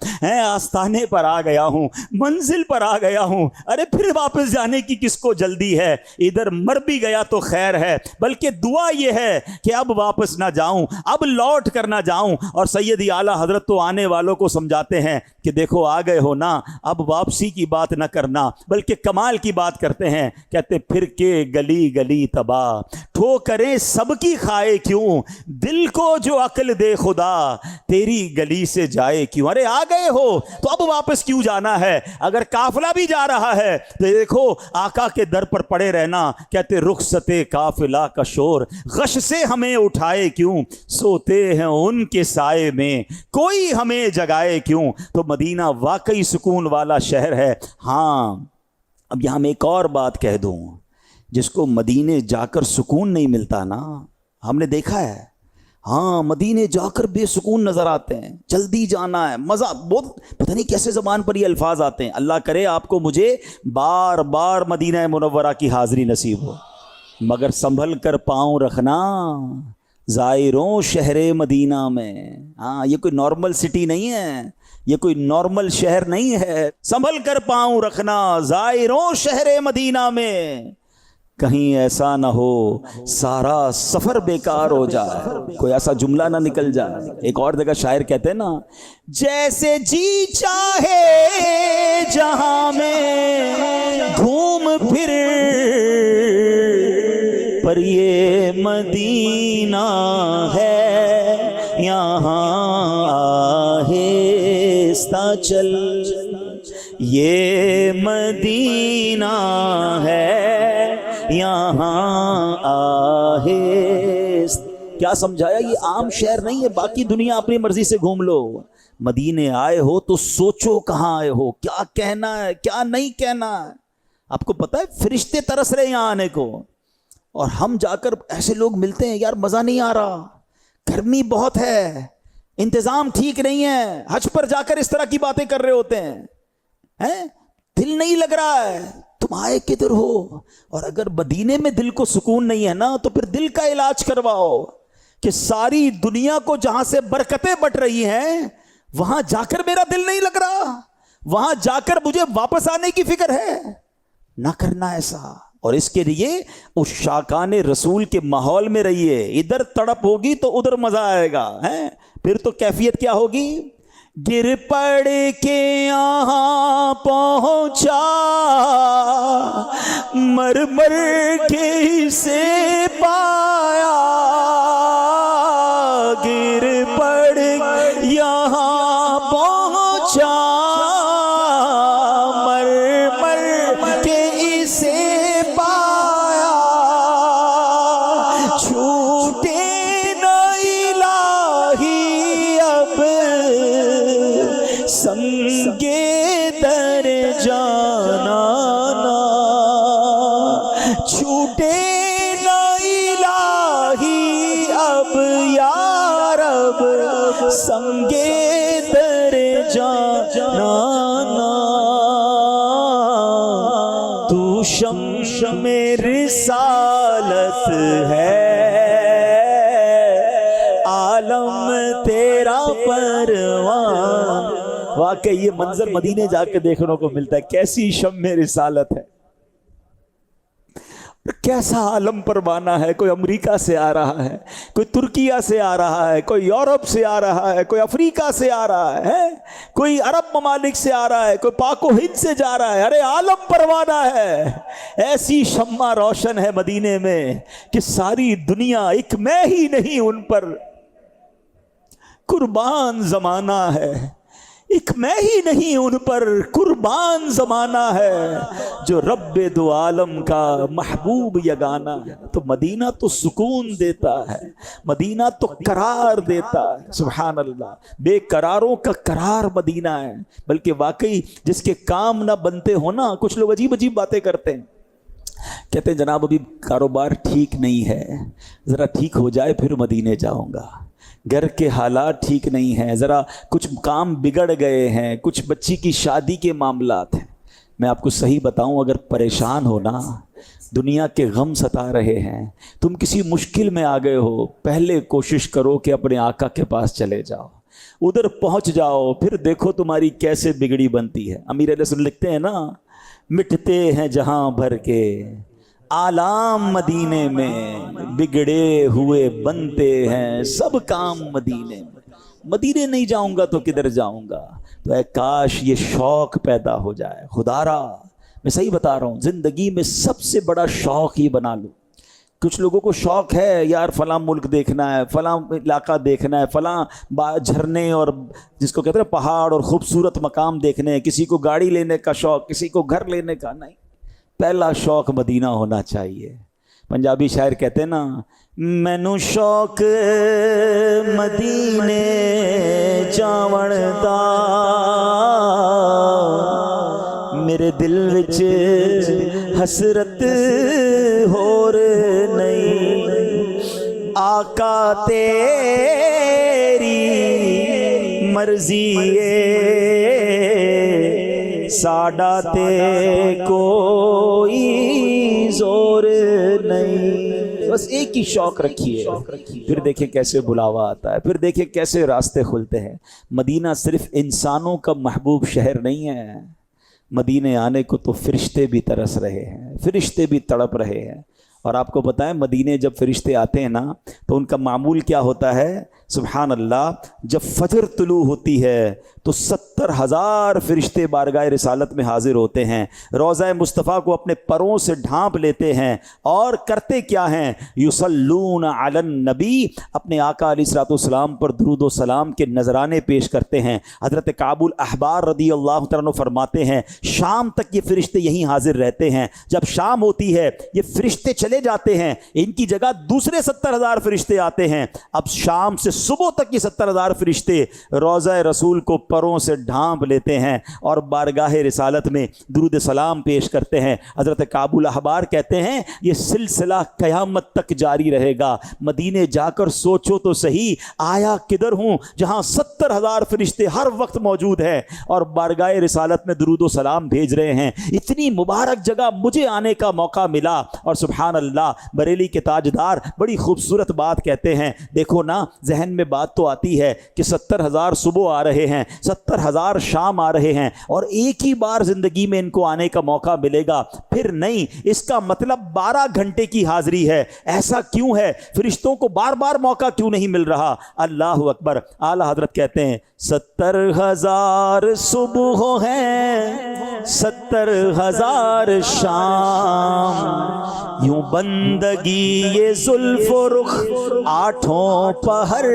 آستانے پر آ گیا ہوں، منزل پر آ گیا ہوں۔ ارے پھر واپس جانے کی کس کو جلدی ہے؟ ادھر مر بھی گیا تو خیر ہے، بلکہ دعا یہ ہے کہ اب واپس نہ جاؤں، اب لوٹ کر نہ جاؤں۔ اور سیدی اعلیٰ حضرت تو آنے والوں کو سمجھاتے ہیں کہ دیکھو آ گئے ہو نا، اب واپسی کی بات نہ کرنا، بلکہ کمال کی بات کرتے ہیں۔ کہتے پھر کے گلی گلی تباہ، ٹھوکریں سب کی کھائے کیوں، دل کو جو عقل دے خدا، تیری گلی سے جائے کیوں۔ ارے آ گئے ہو تو اب واپس کیوں جانا ہے؟ اگر قافلہ بھی جا رہا ہے تو دیکھو آقا کے در پر پڑے رہنا۔ کہتے رخصت قافلہ کا شور، غش سے ہمیں اٹھائے کیوں، سوتے ہیں ان کے سائے میں، کوئی ہمیں جگائے کیوں۔ تو مدینہ واقعی سکون والا شہر ہے۔ ہاں اب یہاں میں ایک اور بات کہہ دوں، جس کو مدینے جا کر سکون نہیں ملتا نا، ہم نے دیکھا ہے، ہاں مدینے جا کر بے سکون نظر آتے ہیں، جلدی جانا ہے، مزہ بہت، پتہ نہیں کیسے زبان پر یہ الفاظ آتے ہیں۔ اللہ کرے آپ کو مجھے بار بار مدینہ منورہ کی حاضری نصیب ہو۔ مگر سنبھل کر پاؤں رکھنا زائروں شہر مدینہ میں. ہاں یہ کوئی نارمل سٹی نہیں ہے, یہ کوئی نارمل شہر نہیں ہے. سنبھل کر پاؤں رکھنا زائروں شہر مدینہ میں, کہیں ایسا نہ ہو سارا سفر بیکار ہو جائے, کوئی ایسا جملہ نہ نکل جائے. ایک اور جگہ شاعر کہتے ہیں نا, جیسے جی چاہے جہاں میں گھوم پھر, پر یہ مدینہ ہے یہاں آہستہ چل, یہ مدینہ ہے یہاں آہست. کیا سمجھایا؟ یہ عام شہر نہیں ہے, باقی دنیا اپنی مرضی سے گھوم لو. مدینے آئے ہو تو سوچو کہاں آئے ہو, کیا کہنا ہے کیا نہیں کہنا ہے. آپ کو پتا ہے فرشتے ترس رہے ہیں یہاں آنے کو, اور ہم جا کر ایسے لوگ ملتے ہیں, یار مزہ نہیں آ رہا, گرمی بہت ہے, انتظام ٹھیک نہیں ہے. حج پر جا کر اس طرح کی باتیں کر رہے ہوتے ہیں, دل نہیں لگ رہا ہے. تم آئے کدھر ہو؟ اور اگر مدینے میں دل کو سکون نہیں ہے نا تو پھر دل کا علاج کرواؤ, کہ ساری دنیا کو جہاں سے برکتیں بٹ رہی ہیں وہاں جا کر میرا دل نہیں لگ رہا, وہاں جا کر مجھے واپس آنے کی فکر ہے. نہ کرنا ایسا. اور اس کے لیے اس شاکان رسول کے ماحول میں رہیے. ادھر تڑپ ہوگی تو ادھر مزہ آئے گا, پھر تو کیفیت کیا ہوگی؟ گر پڑ کے یہاں پہنچا مر مر کے سے پایا, گر پڑ یہاں پہنچا مر مر کے اسے پایا, چھوٹے نہ الہی اب سنگے در جانا نا, چھوٹے نہ الہی اب یا رب سنگے در جانا نا. تو شمشم رسالت ہے, عالم تیرا پروان. واقعی یہ منظر مدینے جا کے دیکھنے کو ملتا ہے, کیسی شمع رسالت ہے, کیسا عالم پروانہ ہے. کوئی امریکہ سے آ رہا ہے, کوئی ترکیہ سے آ رہا ہے, کوئی یورپ سے آ رہا ہے, کوئی افریقہ سے آ رہا ہے, کوئی عرب ممالک سے آ رہا ہے, کوئی پاک و ہند سے جا رہا ہے. ارے عالم پروانہ ہے. ایسی شمع روشن ہے مدینے میں کہ ساری دنیا ایک میں ہی نہیں ان پر قربان زمانہ ہے, ایک میں ہی نہیں ان پر قربان زمانہ ہے, جو رب دو عالم کا محبوب یگانہ ہے. تو مدینہ تو سکون دیتا ہے, مدینہ تو قرار دیتا ہے. سبحان اللہ, بے قراروں کا قرار مدینہ ہے. بلکہ واقعی جس کے کام نہ بنتے ہو نا, کچھ لوگ عجیب عجیب باتیں کرتے ہیں, کہتے ہیں جناب ابھی کاروبار ٹھیک نہیں ہے, ذرا ٹھیک ہو جائے پھر مدینے جاؤں گا. گھر کے حالات ٹھیک نہیں ہیں, ذرا کچھ کام بگڑ گئے ہیں, کچھ بچی کی شادی کے معاملات ہیں. میں آپ کو صحیح بتاؤں, اگر پریشان ہو نا, دنیا کے غم ستا رہے ہیں, تم کسی مشکل میں آ گئے ہو, پہلے کوشش کرو کہ اپنے آقا کے پاس چلے جاؤ, ادھر پہنچ جاؤ, پھر دیکھو تمہاری کیسے بگڑی بنتی ہے. امیر علیہ السلام لکھتے ہیں نا, مٹتے ہیں جہاں بھر کے آلام مدینے میں, بگڑے ہوئے بنتے ہیں سب کام مدینے میں. مدینے نہیں جاؤں گا تو کدھر جاؤں گا؟ تو اے کاش یہ شوق پیدا ہو جائے. خدا را میں صحیح بتا رہا ہوں, زندگی میں سب سے بڑا شوق یہ بنا لو. کچھ لوگوں کو شوق ہے یار فلاں ملک دیکھنا ہے, فلاں علاقہ دیکھنا ہے, فلاں جھرنے اور جس کو کہتے ہیں پہاڑ اور خوبصورت مقام دیکھنے ہیں, کسی کو گاڑی لینے کا شوق, کسی کو گھر لینے کا. نہیں, پہلا شوق مدینہ ہونا چاہیے. پنجابی شاعر کہتے ہیں نا, مینوں شوق مدینے جاون دا, میرے دل وچ حسرت ہور نہیں, آقا تیری مرضی ساڈا تے کوئی زور نہیں. بس ایک ہی شوق رکھیے، پھر دیکھیں کیسے بلاوا آتا ہے، پھر دیکھیں کیسے راستے کھلتے ہیں۔ مدینہ صرف انسانوں کا محبوب شہر نہیں ہے، مدینے آنے کو تو فرشتے بھی ترس رہے ہیں، فرشتے بھی تڑپ رہے ہیں۔ اور آپ کو بتائیں مدینے جب فرشتے آتے ہیں نا تو ان کا معمول کیا ہوتا ہے؟ سبحان اللہ، جب فجر طلوع ہوتی ہے تو 70,000 فرشتے بارگاہ رسالت میں حاضر ہوتے ہیں، روضہ مصطفیٰ کو اپنے پروں سے ڈھانپ لیتے ہیں، اور کرتے کیا ہیں؟ یصلون علی النبی، اپنے آقا علیہ الصلوۃ والسلام پر درود و سلام کے نذرانے پیش کرتے ہیں۔ حضرت کعب الاحبار رضی اللہ تعالیٰ عنہ فرماتے ہیں شام تک یہ فرشتے یہیں حاضر رہتے ہیں، جب شام ہوتی ہے یہ فرشتے چلے جاتے ہیں، ان کی جگہ دوسرے 70,000 فرشتے آتے ہیں۔ اب شام سے صبح تک یہ 70,000 فرشتے روضہ رسول کو پروں سے ڈھانپ لیتے ہیں اور بارگاہ رسالت میں درود سلام پیش کرتے ہیں۔ حضرت کعب الاحبار کہتے ہیں یہ سلسلہ قیامت تک جاری رہے گا۔ مدینے جا کر سوچو تو صحیح، آیا کدھر ہوں جہاں 70,000 فرشتے ہر وقت موجود ہیں اور بارگاہ رسالت میں درود و سلام بھیج رہے ہیں۔ اتنی مبارک جگہ مجھے آنے کا موقع ملا، اور سبحان اللہ بریلی کے تاجدار بڑی خوبصورت بات کہتے ہیں، دیکھو نا ذہن میں بات تو آتی ہے کہ 70,000 صبح آ رہے ہیں، 70,000 شام آ رہے ہیں، اور ایک ہی بار زندگی میں ان کو آنے کا موقع ملے گا، پھر نہیں، اس کا مطلب 12 گھنٹے کی حاضری ہے۔ ایسا کیوں ہے؟ فرشتوں کو بار بار موقع کیوں نہیں مل رہا؟ اللہ اکبر۔ اعلیٰ حضرت کہتے ہیں 70,000 صبح ہیں، 70,000 شام، یوں بندگی یہ زلف و رخ 8 پہر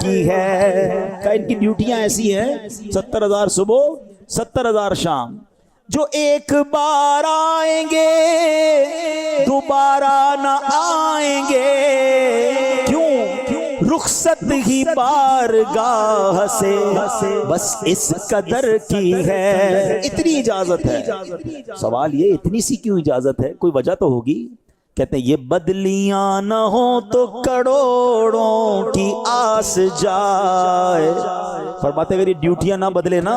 کی ہے۔ کہ ان کی ڈیوٹیاں ایسی ہیں 70,000 صبح 70,000 شام، جو ایک بار آئیں گے دوبارہ نہ آئیں گے، کیوں؟ رخصت ہی بارگاہ سے بس اس قدر کی ہے۔ اتنی اجازت ہے۔ سوال یہ اتنی سی کیوں اجازت ہے؟ کوئی وجہ تو ہوگی۔ کہتے ہیں یہ بدلیاں نہ ہوں تو کروڑوں کی آس جائے، فرماتے اگر یہ ڈیوٹیاں نہ بدلے نا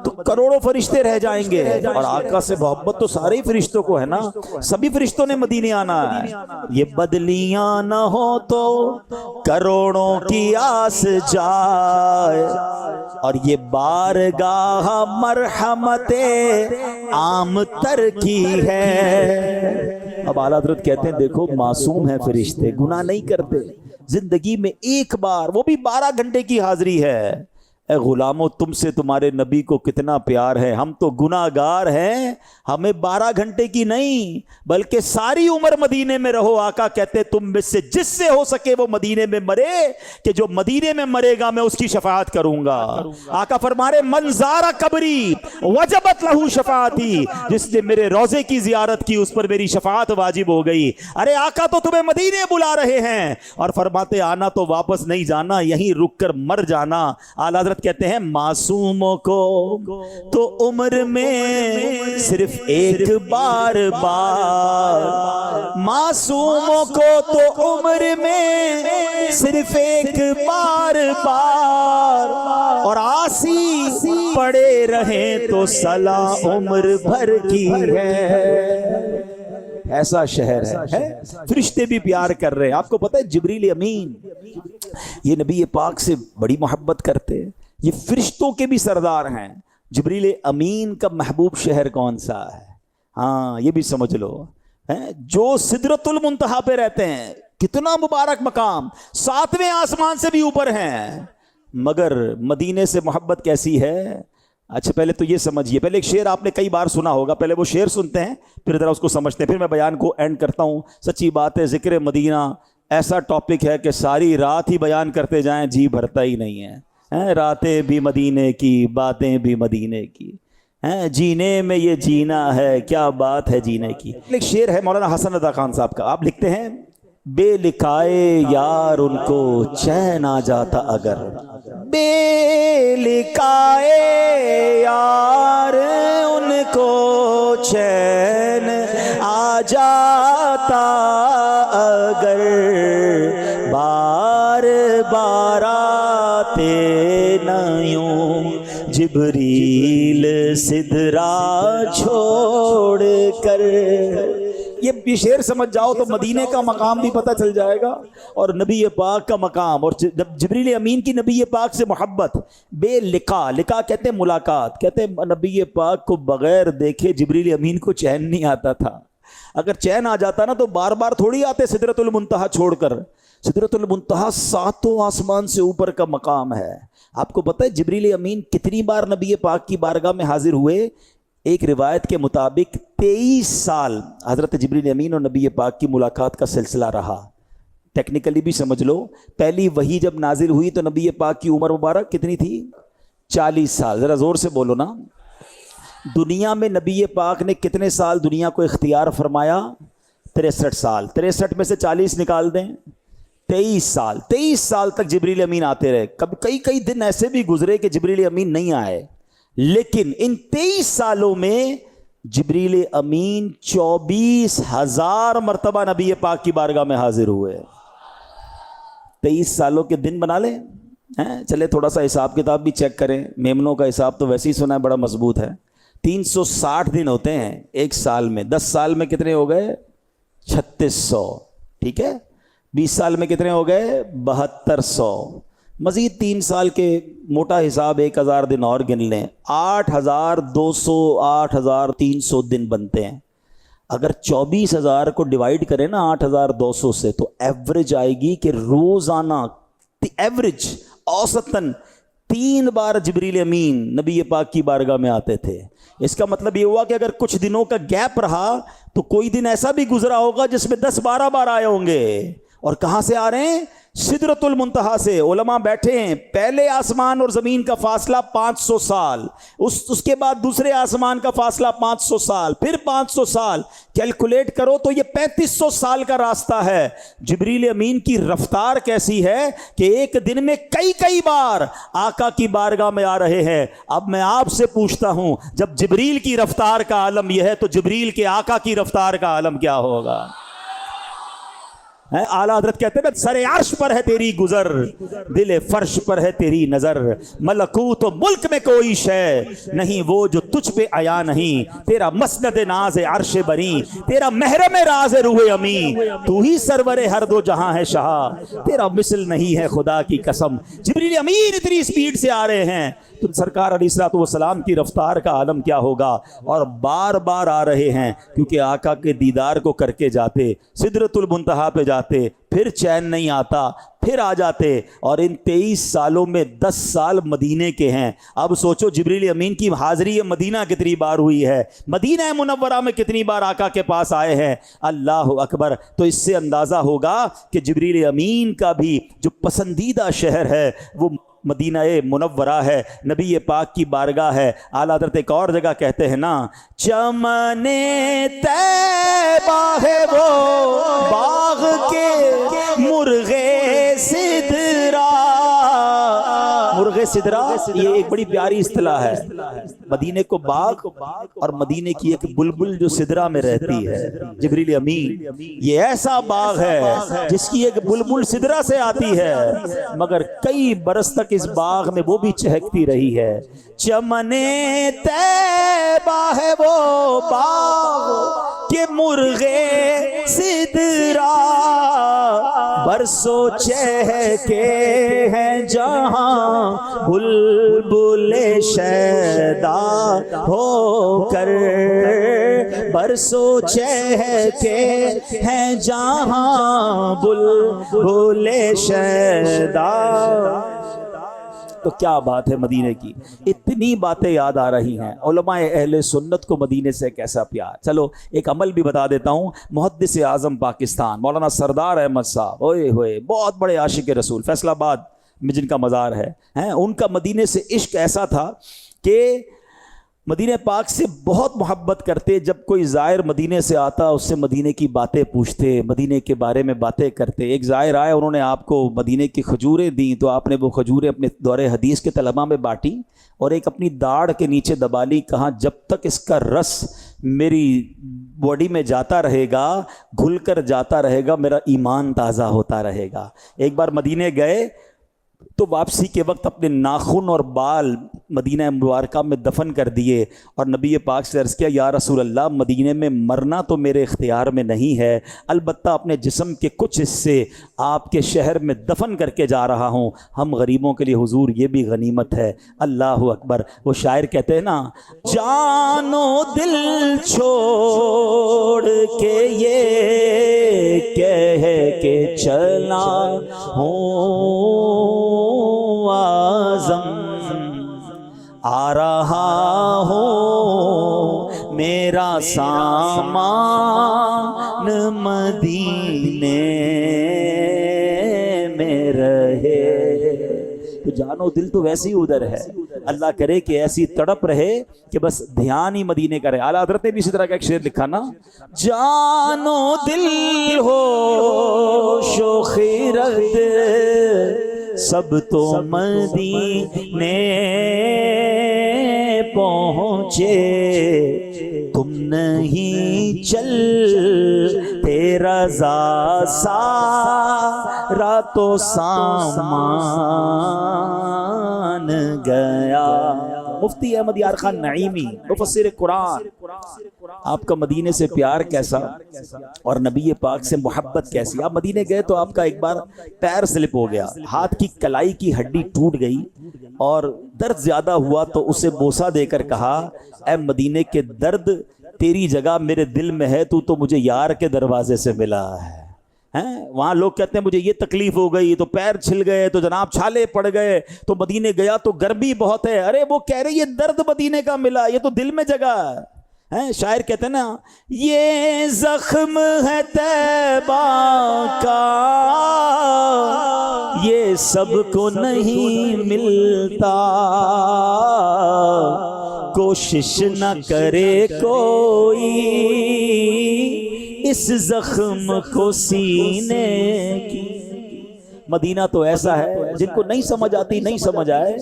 تو کروڑوں فرشتے رہ جائیں گے، اور آقا سے محبت تو سارے ہی فرشتوں کو ہے نا، سبھی فرشتوں نے مدینے آنا ہے۔ یہ بدلیاں نہ ہوں تو کروڑوں کی آس جائے، اور یہ بارگاہ مرحمت عام تر کی ہے۔ اب اعلیٰ حضرت کہتے ہیں دیکھو معصوم ہیں فرشتے، گناہ نہیں کرتے، زندگی میں ایک بار، وہ بھی 12 گھنٹے کی حاضری ہے۔ اے غلامو تم سے تمہارے نبی کو کتنا پیار ہے، ہم تو گناہ گار ہیں، ہمیں 12 گھنٹے کی نہیں بلکہ ساری عمر مدینے میں رہو۔ آقا کہتے تم میں سے جس سے ہو سکے وہ مدینے میں مرے، کہ جو مدینے میں مرے گا میں اس کی شفاعت کروں گا۔ آقا فرما رہے من زارا قبری وجبت لہو شفاعتی، جس نے میرے روضے کی زیارت کی اس پر میری شفاعت واجب ہو گئی۔ ارے آقا تو تمہیں مدینے بلا رہے ہیں، اور فرماتے آنا تو واپس نہیں جانا، یہیں رک کر مر جانا۔ اعلیٰ حضرت کہتے ہیں معصوموں کو تو عمر میں صرف ایک بار، معصوموں کو تو عمر میں صرف ایک بار، اور عاصی پڑے رہیں تو صلاح عمر بھر کی ہے۔ ایسا شہر ہے، فرشتے بھی پیار کر رہے ہیں۔ آپ کو پتہ ہے جبریل امین یہ نبی پاک سے بڑی محبت کرتے ہیں، یہ فرشتوں کے بھی سردار ہیں۔ جبریل امین کا محبوب شہر کون سا ہے؟ ہاں یہ بھی سمجھ لو، جو سدرۃ المنتہا پہ رہتے ہیں، کتنا مبارک مقام، 7ویں آسمان سے بھی اوپر ہیں، مگر مدینے سے محبت کیسی ہے؟ اچھا پہلے تو یہ سمجھیے، پہلے ایک شعر آپ نے کئی بار سنا ہوگا، پہلے وہ شعر سنتے ہیں پھر ذرا اس کو سمجھتے ہیں، پھر میں بیان کو اینڈ کرتا ہوں۔ سچی بات ہے ذکر مدینہ ایسا ٹاپک ہے کہ ساری رات ہی بیان کرتے جائیں جی بھرتا ہی نہیں ہے۔ راتیں بھی مدینے کی، باتیں بھی مدینے کی، جینے میں یہ جینا ہے، کیا بات ہے جینے کی۔ ایک شعر ہے مولانا حسن رضا خان صاحب کا، آپ لکھتے ہیں بے لکھائے یار ان کو چین آ جاتا اگر، بے لکھائے یار ان کو چین آ جاتا اگر، بار بار آتے نہ یوں جبریل سدرا چھوڑ کر، یہ شعر سمجھ جاؤ تو مدینے کا مقام بھی پتہ چل جائے گا اور نبی پاک کا مقام، اور جبریل امین کی نبی پاک سے محبت بے لقا، لقا کہتے ہیں ملاقات، کہتے ہیں نبی پاک کو بغیر دیکھے جبریل امین کو چین نہیں آتا تھا، اگر چین آ جاتا نا تو بار بار تھوڑی آتے سدرۃ المنتہا چھوڑ کر، سدرۃ المنتہا 7 آسمان سے اوپر کا مقام ہے۔ آپ کو پتہ ہے جبریل امین کتنی بار نبی پاک کی بارگاہ میں حاضر ہوئے؟ ایک روایت کے مطابق 23 سال حضرت جبریل امین اور نبی پاک کی ملاقات کا سلسلہ رہا۔ ٹیکنیکلی بھی سمجھ لو، پہلی وحی جب نازل ہوئی تو نبی پاک کی عمر مبارک کتنی تھی؟ 40 سال۔ ذرا زور سے بولو نا۔ دنیا میں نبی پاک نے کتنے سال دنیا کو اختیار فرمایا؟ 63 سال۔ 63 میں سے 40 نکال دیں، 23 سال۔ 23 سال تک جبریل امین آتے رہے، کبھی کئی دن ایسے بھی گزرے کہ جبریل امین نہیں آئے، لیکن ان 23 سالوں میں جبریل امین 24,000 مرتبہ نبی پاک کی بارگاہ میں حاضر ہوئے۔ 23 سالوں کے دن بنا لیں، چلے تھوڑا سا حساب کتاب بھی چیک کریں، میمنوں کا حساب تو ویسے ہی سنا ہے بڑا مضبوط ہے۔ 360 دن ہوتے ہیں ایک سال میں، 10 سال میں کتنے ہو گئے؟ 3600، ٹھیک ہے؟ 20 سال میں کتنے ہو گئے؟ 7200۔ مزید 3 سال کے موٹا حساب 1000 دن اور گن لیں، 8200 8300 دن بنتے ہیں۔ اگر 24,000 کو ڈیوائیڈ کریں نا 8200 سے تو ایوریج آئے گی کہ روزانہ ایوریج اوسطاً 3 بار جبریل امین نبی پاک کی بارگاہ میں آتے تھے۔ اس کا مطلب یہ ہوا کہ اگر کچھ دنوں کا گیپ رہا تو کوئی دن ایسا بھی گزرا ہوگا جس میں 10-12 بار آئے ہوں گے۔ اور کہاں سے آ رہے ہیں؟ سدرۃ المنتہا سے۔ علماء بیٹھے ہیں، پہلے آسمان اور زمین کا فاصلہ 500 سال، اس کے بعد دوسرے آسمان کا فاصلہ 500 سال، پھر 500 سال، کیلکولیٹ کرو تو یہ 3500 سال کا راستہ ہے۔ جبریل امین کی رفتار کیسی ہے کہ ایک دن میں کئی بار آقا کی بارگاہ میں آ رہے ہیں۔ اب میں آپ سے پوچھتا ہوں، جب جبریل کی رفتار کا عالم یہ ہے تو جبریل کے آقا کی رفتار کا عالم کیا ہوگا؟ اعلیٰ حضرت کہتے ہیں سر عرش پر ہے تیری گزر، دل فرش پر ہے تیری نظر، ملکوت و ملک میں کوئی شے نہیں وہ جو تجھ پہ آیا نہیں، تیرا مسند ناز عرش بری، تیرا محرم راز روح امی، تو ہی سرور ہر دو جہاں ہے شاہ، تیرا مثل نہیں ہے خدا کی قسم۔ جبریل امین اتنی سپیڈ سے آ رہے ہیں تو سرکار علیہ الصلوۃ والسلام کی رفتار کا عالم کیا ہوگا؟ اور بار بار آ رہے ہیں کیونکہ آقا کے دیدار کو کر کے جاتے، سدرۃ المنتہا پہ جاتے، پھر چین نہیں آتا، پھر آ جاتے۔ اور ان 23 سالوں میں 10 سال مدینے کے ہیں۔ اب سوچو جبریل امین کی حاضری مدینہ کتنی بار ہوئی ہے، مدینہ منورہ میں کتنی بار آقا کے پاس آئے ہیں۔ اللہ اکبر۔ تو اس سے اندازہ ہوگا کہ جبریل امین کا بھی جو پسندیدہ شہر ہے وہ مدینہ منورہ ہے، نبی پاک کی بارگاہ ہے۔ اعلیٰ حضرت ایک اور جگہ کہتے ہیں نا، چمن طیبہ ہے وہ باغ کے مرغ سدرا۔ مرغ سدرا یہ ایک بڑی پیاری اصطلاح ہے۔ مدینے کو باغ اور مدینے کی ایک بلبل جو سدرا میں رہتی ہے، جبریل امین یہ ایسا باغ ہے جس کی ایک بلبل سدرا سے آتی ہے، مگر کئی برس تک اس باغ میں وہ بھی چہکتی رہی ہے۔ چمن طیبہ ہے وہ باغ کہ مرغ سدرا، برسوں چہکے ہیں جہاں بلبل شیدا ہو کر، برسوں چہکے ہیں جہاں بلبل شیدا۔ تو کیا بات ہے مدینے کی، اتنی باتیں یاد آ رہی ہیں۔ علماء اہل سنت کو مدینے سے کیسا پیار۔ چلو ایک عمل بھی بتا دیتا ہوں۔ محدث اعظم پاکستان مولانا سردار احمد صاحب، اوئے ہوئے، بہت بڑے عاشق رسول، فیصل آباد میں جن کا مزار ہے، ان کا مدینے سے عشق ایسا تھا کہ مدینہ پاک سے بہت محبت کرتے۔ جب کوئی زائر مدینے سے آتا اس سے مدینے کی باتیں پوچھتے، مدینے کے بارے میں باتیں کرتے۔ ایک زائر آئے، انہوں نے آپ کو مدینے کی کھجوریں دیں تو آپ نے وہ کھجوریں اپنے دور حدیث کے طلباء میں بانٹی اور ایک اپنی داڑھ کے نیچے دبا لی، کہا جب تک اس کا رس میری باڈی میں جاتا رہے گا، گھل کر جاتا رہے گا، میرا ایمان تازہ ہوتا رہے گا۔ ایک بار مدینے گئے، تو واپسی کے وقت اپنے ناخن اور بال مدینہ مبارکہ میں دفن کر دیے اور نبی پاک سے عرض کیا یا رسول اللہ مدینہ میں مرنا تو میرے اختیار میں نہیں ہے، البتہ اپنے جسم کے کچھ حصے آپ کے شہر میں دفن کر کے جا رہا ہوں، ہم غریبوں کے لیے حضور یہ بھی غنیمت ہے۔ اللہ اکبر۔ وہ شاعر کہتے ہیں نا، جان و دل چھوڑ کے یہ کہہ کے چلا ہوں آزم، آ رہا ہو میرا سامان مدینے میں رہے۔ تو جان و دل تو ویسے ہی ادھر ہے، اللہ کرے کہ ایسی تڑپ رہے کہ بس دھیان ہی مدینے کا رہے۔ اعلیٰ حضرت نے بھی اسی طرح کا ایک شعر لکھا نا، جان و دل ہو شوخی رکھ سب تو مدینے پہنچے، تم نہیں چل تیرا سارا تو سامان گیا۔ مفتی احمد یار خان نعیمی مفسر قرآن، آپ کا مدینے سے پیار کیسا اور نبی پاک سے محبت کیسی۔ آپ مدینے گئے تو آپ کا ایک بار پیر سلپ ہو گیا، ہاتھ کی کلائی کی ہڈی ٹوٹ گئی اور درد زیادہ ہوا تو اسے بوسہ دے کر کہا، اے مدینے کے درد تیری جگہ میرے دل میں ہے، تو مجھے یار کے دروازے سے ملا ہے۔ وہاں لوگ کہتے ہیں مجھے یہ تکلیف ہو گئی تو پیر چھل گئے تو جناب چھالے پڑ گئے تو مدینے گیا تو گرمی بہت ہے، ارے وہ کہہ رہے یہ درد مدینے کا ملا، یہ تو دل میں جگہ ہے۔ شاعر کہتے ہیں نا، یہ زخم ہے طیبہ کا یہ سب کو نہیں ملتا، کوشش نہ کرے کوئی اس زخم کو سینے کی۔ مدینہ تو ایسا ہے جن کو نہیں سمجھ آتی نہیں سمجھ آئے،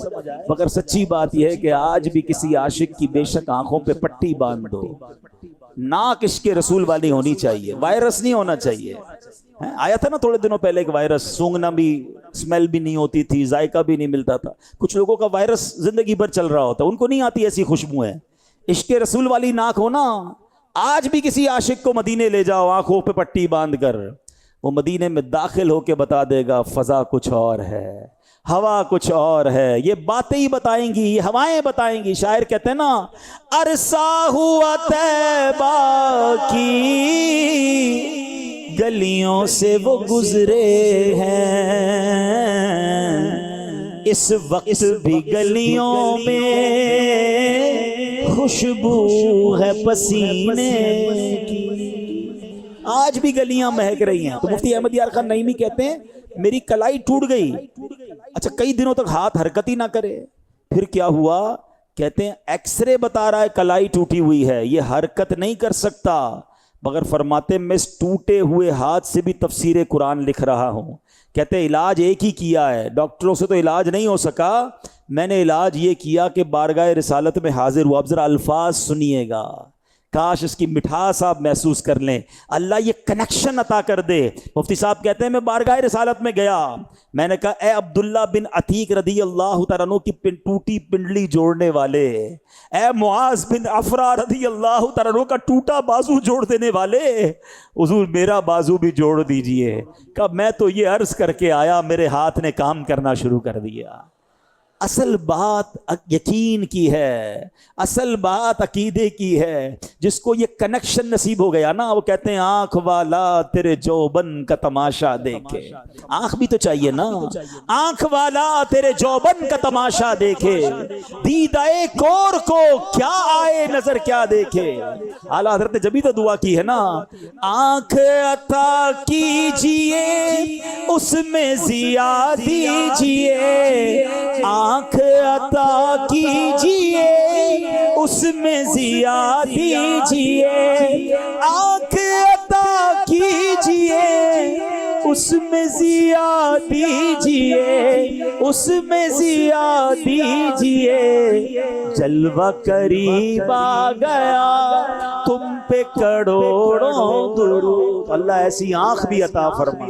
مگر سچی بات یہ ہے کہ آج بھی کسی عاشق کی بے شک آنکھوں پہ پٹی باندھ دو، ناک عشق رسول والی ہونی چاہیے، وائرس نہیں ہونا چاہیے۔ آیا تھا نا تھوڑے دنوں پہلے ایک وائرس، سونگنا بھی، اسمیل بھی نہیں ہوتی تھی، ذائقہ بھی نہیں ملتا تھا۔ کچھ لوگوں کا وائرس زندگی بھر چل رہا ہوتا، ان کو نہیں آتی ایسی خوشبو ہے۔ عشق رسول والی ناک ہونا، آج بھی کسی عاشق کو مدینے لے جاؤ آنکھوں پہ پٹی باندھ کر، وہ مدینے میں داخل ہو کے بتا دے گا فضا کچھ اور ہے، ہوا کچھ اور ہے، یہ باتیں ہی بتائیں گی، یہ ہوائیں بتائیں گی۔ شاعر کہتے ہیں نا، عرصہ ہوا طیبہ کی گلیوں سے وہ گزرے ہیں، اس وقت بھی گلیوں میں خوشبو ہے پسینے کی، آج بھی گلیاں مہک رہی ہیں۔ تو مفتی احمد یار خان نعیمی کہتے ہیں میری کلائی ٹوٹ گئی، اچھا کئی دنوں تک ہاتھ حرکت ہی نہ کرے، پھر کیا ہوا؟ کہتے ہیں ایکس رے بتا رہا ہے کلائی ٹوٹی ہوئی ہے، یہ حرکت نہیں کر سکتا، مگر فرماتے میں اس ٹوٹے ہوئے ہاتھ سے بھی تفسیر قرآن لکھ رہا ہوں۔ کہتے ہیں علاج ایک ہی کیا ہے، ڈاکٹروں سے تو علاج نہیں ہو سکا، میں نے علاج یہ کیا کہ بارگاہ رسالت میں حاضر ہوا۔ اب ذرا الفاظ سنیے گا، کاش اس کی مٹھاس آپ محسوس کر لیں، اللہ یہ کنیکشن عطا کر دے۔ مفتی صاحب کہتے ہیں میں بارگاہ رسالت میں گیا، میں نے کہا اے عبداللہ بن عتیق رضی اللہ تعالیٰ عنہ کی ٹوٹی پنڈلی جوڑنے والے، اے معاذ بن عفرا رضی اللہ تعالیٰ عنہ کا ٹوٹا بازو جوڑ دینے والے، حضور میرا بازو بھی جوڑ دیجئے۔ کہ میں تو یہ عرض کر کے آیا، میرے ہاتھ نے کام کرنا شروع کر دیا۔ اصل بات یقین کی ہے، اصل بات عقیدے کی ہے۔ جس کو یہ کنیکشن نصیب ہو گیا نا، وہ کہتے ہیں آنکھ والا تیرے جوبن کا تماشا دیکھے۔ آنکھ بھی تو چاہیے نا، آنکھ والا تیرے جوبن کا تماشا دیکھے، دیدائے کور کو کیا آئے نظر کیا دیکھے۔ اعلیٰ حضرت نے جبھی تو دعا کی ہے نا، آنکھ عطا کیجئے اس میں ضیا دیجئے، آنکھ عطا کیجئے اس میں ضیا دیجئے، آنکھ عطا کیجئے اس میں ضیا دیجئے، اس میں ضیا دیجئے، جلوہ قریب آ گیا تم پہ کروڑوں درود۔ اللہ ایسی آنکھ بھی عطا فرما۔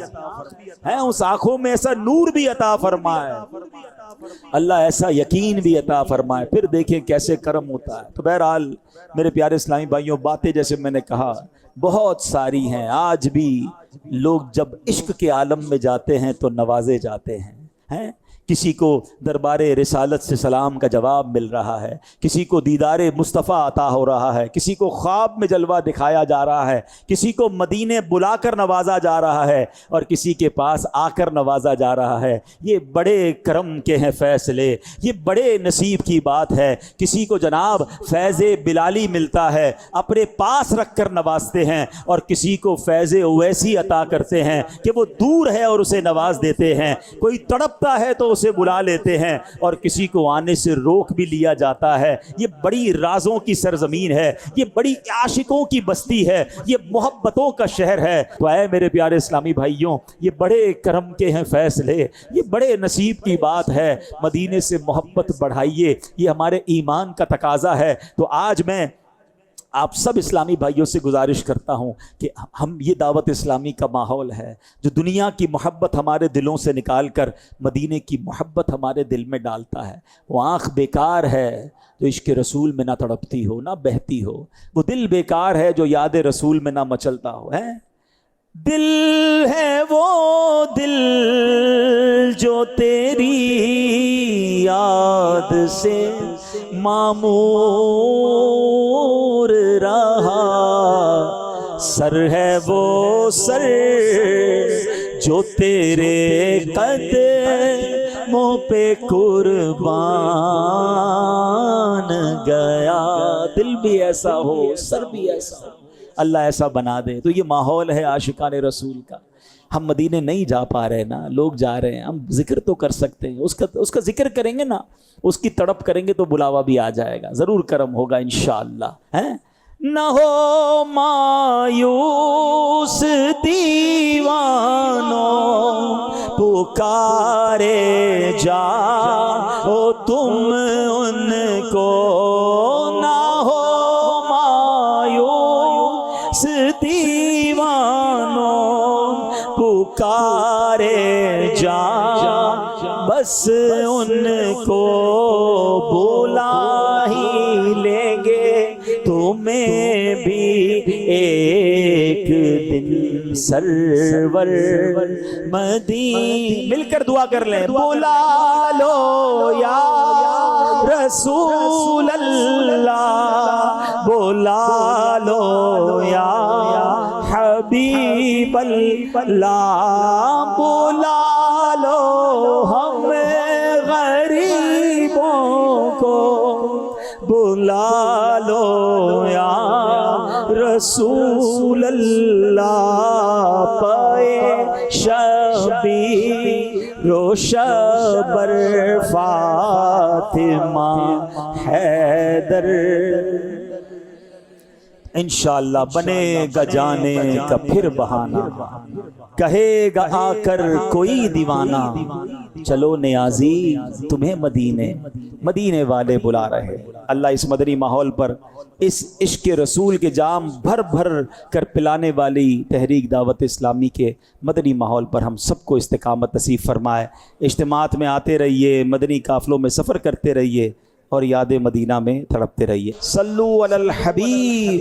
ہیں اس آنکھوں میں ایسا نور بھی عطا فرمائے، اللہ ایسا یقین بھی عطا فرمائے، پھر دیکھیں کیسے کرم ہوتا ہے۔ تو بہرحال میرے پیارے اسلامی بھائیوں، باتیں جیسے میں نے کہا بہت ساری ہیں۔ آج بھی لوگ جب عشق کے عالم میں جاتے ہیں تو نوازے جاتے ہیں۔ کسی کو دربار رسالت سے سلام کا جواب مل رہا ہے، کسی کو دیدار مصطفیٰ عطا ہو رہا ہے، کسی کو خواب میں جلوہ دکھایا جا رہا ہے، کسی کو مدینے بلا کر نوازا جا رہا ہے، اور کسی کے پاس آ کر نوازا جا رہا ہے۔ یہ بڑے کرم کے ہیں فیصلے، یہ بڑے نصیب کی بات ہے۔ کسی کو جناب فیض بلالی ملتا ہے، اپنے پاس رکھ کر نوازتے ہیں، اور کسی کو فیض اویسی عطا کرتے ہیں کہ وہ دور ہے اور اسے نواز دیتے ہیں۔ کوئی تڑپتا ہے تو اسے بلا لیتے ہیں، اور کسی کو آنے سے روک بھی لیا جاتا ہے۔ یہ بڑی رازوں کی سرزمین ہے، یہ بڑی عاشقوں کی بستی ہے، یہ محبتوں کا شہر ہے۔ تو اے میرے پیارے اسلامی بھائیوں، یہ بڑے کرم کے ہیں فیصلے، یہ بڑے نصیب کی بات ہے۔ مدینے سے محبت بڑھائیے، یہ ہمارے ایمان کا تقاضا ہے۔ تو آج میں آپ سب اسلامی بھائیوں سے گزارش کرتا ہوں کہ ہم، یہ دعوت اسلامی کا ماحول ہے جو دنیا کی محبت ہمارے دلوں سے نکال کر مدینے کی محبت ہمارے دل میں ڈالتا ہے۔ وہ آنکھ بیکار ہے جو عشق رسول میں نہ تڑپتی ہو، نہ بہتی ہو۔ وہ دل بیکار ہے جو یاد رسول میں نہ مچلتا ہو۔ دل ہے وہ دل جو تیری یاد سے معمور رہا، سر ہے وہ سر جو تیرے قدموں پہ قربان گیا۔ دل بھی ایسا ہو، سر بھی ایسا ہو، اللہ ایسا بنا دے۔ تو یہ ماحول ہے عاشقان رسول کا۔ ہم مدینے نہیں جا پا رہے نا، لوگ جا رہے ہیں، ہم ذکر تو کر سکتے ہیں، اس کا ذکر کریں گے نا، اس کی تڑپ کریں گے تو بلاوا بھی آ جائے گا، ضرور کرم ہوگا انشاءاللہ۔ نہ ہو مایوس دیوانوں، پکارے جاؤ تم ان کو، نہ ہو مایوس دیوانوں، پکارے جاؤ بس ان کو، بلا ہی لیں گے تمہیں بھی ایک دن سرور مدینہ۔ مل کر دعا کر لیں، بلا لو یا رسول اللہ، بلا لو یا حبیب اللہ، بلا لو ہمیں غریبوں کو، بلا لو یا رسول اللہ، پائے شبیر و شبر فاطمہ حیدر۔ انشاءاللہ بنے گا جانے کا پھر بہانہ، کہے گا آ کر کوئی دیوانہ، چلو نیازی تمہیں مدینے والے بلا رہے۔ اللہ اس مدنی ماحول پر، اس عشق رسول کے جام بھر بھر کر پلانے والی تحریک دعوت اسلامی کے مدنی ماحول پر ہم سب کو استقامت نصیب فرمائے۔ اجتماعات میں آتے رہیے، مدنی قافلوں میں سفر کرتے رہیے، اور یاد مدینہ میں تڑپتے رہیے۔ صلو علی الحبیب۔